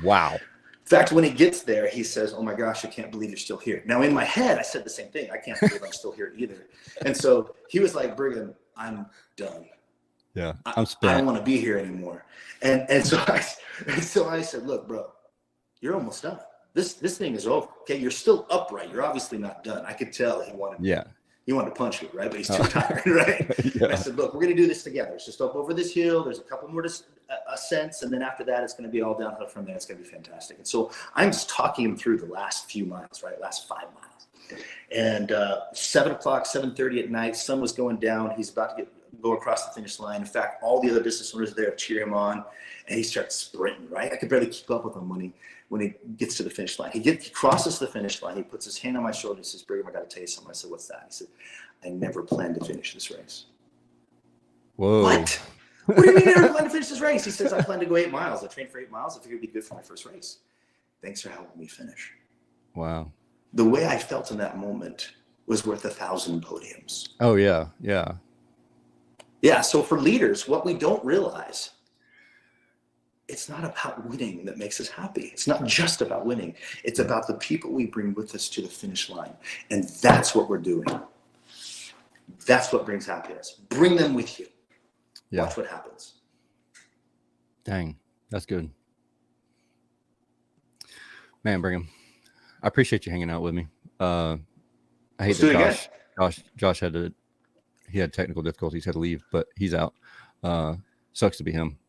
Wow. In fact, when he gets there, he says, oh my gosh, I can't believe you're still here. Now in my head, I said the same thing. I can't believe I'm still here either. And so he was like, Brigham, I'm done. Yeah, I'm spent. I don't want to be here anymore. And so I said, look, bro, you're almost done. This thing is over. Okay, you're still upright. You're obviously not done. I could tell he wanted to punch me, right? But he's too tired, right? Yeah. I said, look, we're going to do this together. It's just up over this hill. There's a couple more ascents. And then after that, it's going to be all downhill from there. It's going to be fantastic. And so I'm just talking him through the last few miles, right? Last 5 miles. And 7 o'clock, 7:30 at night, sun was going down. He's about to go across the finish line. In fact, all the other business owners there cheer him on. And he starts sprinting, right? I could barely keep up with him when he gets to the finish line. He crosses the finish line. He puts his hand on my shoulder and says, Brigham, I got to tell you something. I said, what's that? He said, I never planned to finish this race. Whoa. What? What do you mean you never planned to finish this race? He says, I plan to go 8 miles. I trained for 8 miles. I figured it'd be good for my first race. Thanks for helping me finish. Wow. The way I felt in that moment was worth 1,000 podiums. Oh, yeah. Yeah. Yeah. So for leaders, what we don't realize, it's not about winning that makes us happy. It's not just about winning. It's about the people we bring with us to the finish line. And that's what we're doing. That's what brings happiness. Bring them with you. Yeah. Watch what happens. Dang, that's good. Man, Brigham, I appreciate you hanging out with me. I hate that Josh had technical difficulties, had to leave, but he's out. Sucks to be him.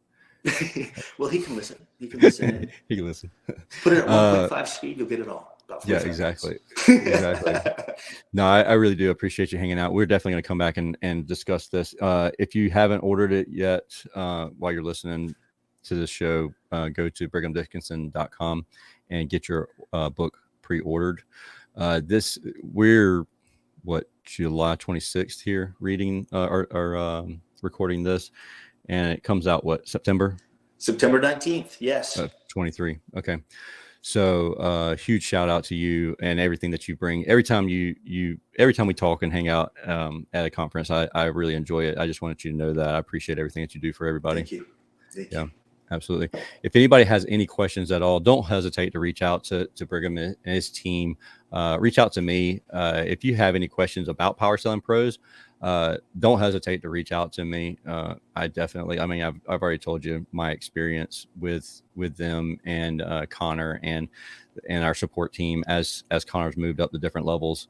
Well, he can listen. He can listen. He can listen. Put it at 1.5 speed, you'll get it all. Yeah, exactly. Exactly. No, I really do appreciate you hanging out. We're definitely going to come back and discuss this. If you haven't ordered it yet, while you're listening to this show, go to brighamdickinson.com and get your book pre-ordered. We're July 26th here reading or recording this, and it comes out September 19th. Yes. 23. Okay. So huge shout out to you and everything that you bring. Every time we talk and hang out at a conference, I really enjoy it. I just wanted you to know that I appreciate everything that you do for everybody. Thank you. Thank you. Absolutely. If anybody has any questions at all, don't hesitate to reach out to Brigham and his team. Reach out to me. If you have any questions about Power Sunpros, don't hesitate to reach out to me. I've already told you my experience with them and Connor and our support team as Connor's moved up to different levels.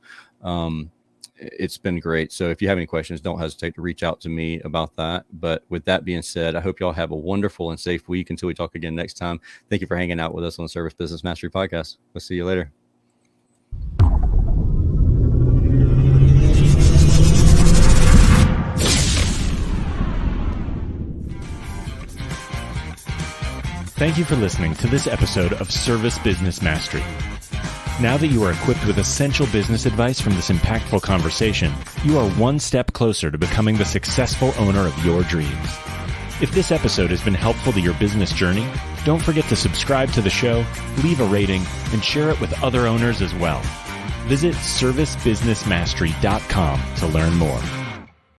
It's been great. So if you have any questions, don't hesitate to reach out to me about that. But with that being said, I hope y'all have a wonderful and safe week until we talk again next time. Thank you for hanging out with us on the Service Business Mastery Podcast. We'll see you later. Thank you for listening to this episode of Service Business Mastery. Now that you are equipped with essential business advice from this impactful conversation, you are one step closer to becoming the successful owner of your dreams. If this episode has been helpful to your business journey, don't forget to subscribe to the show, leave a rating, and share it with other owners as well. Visit servicebusinessmastery.com to learn more.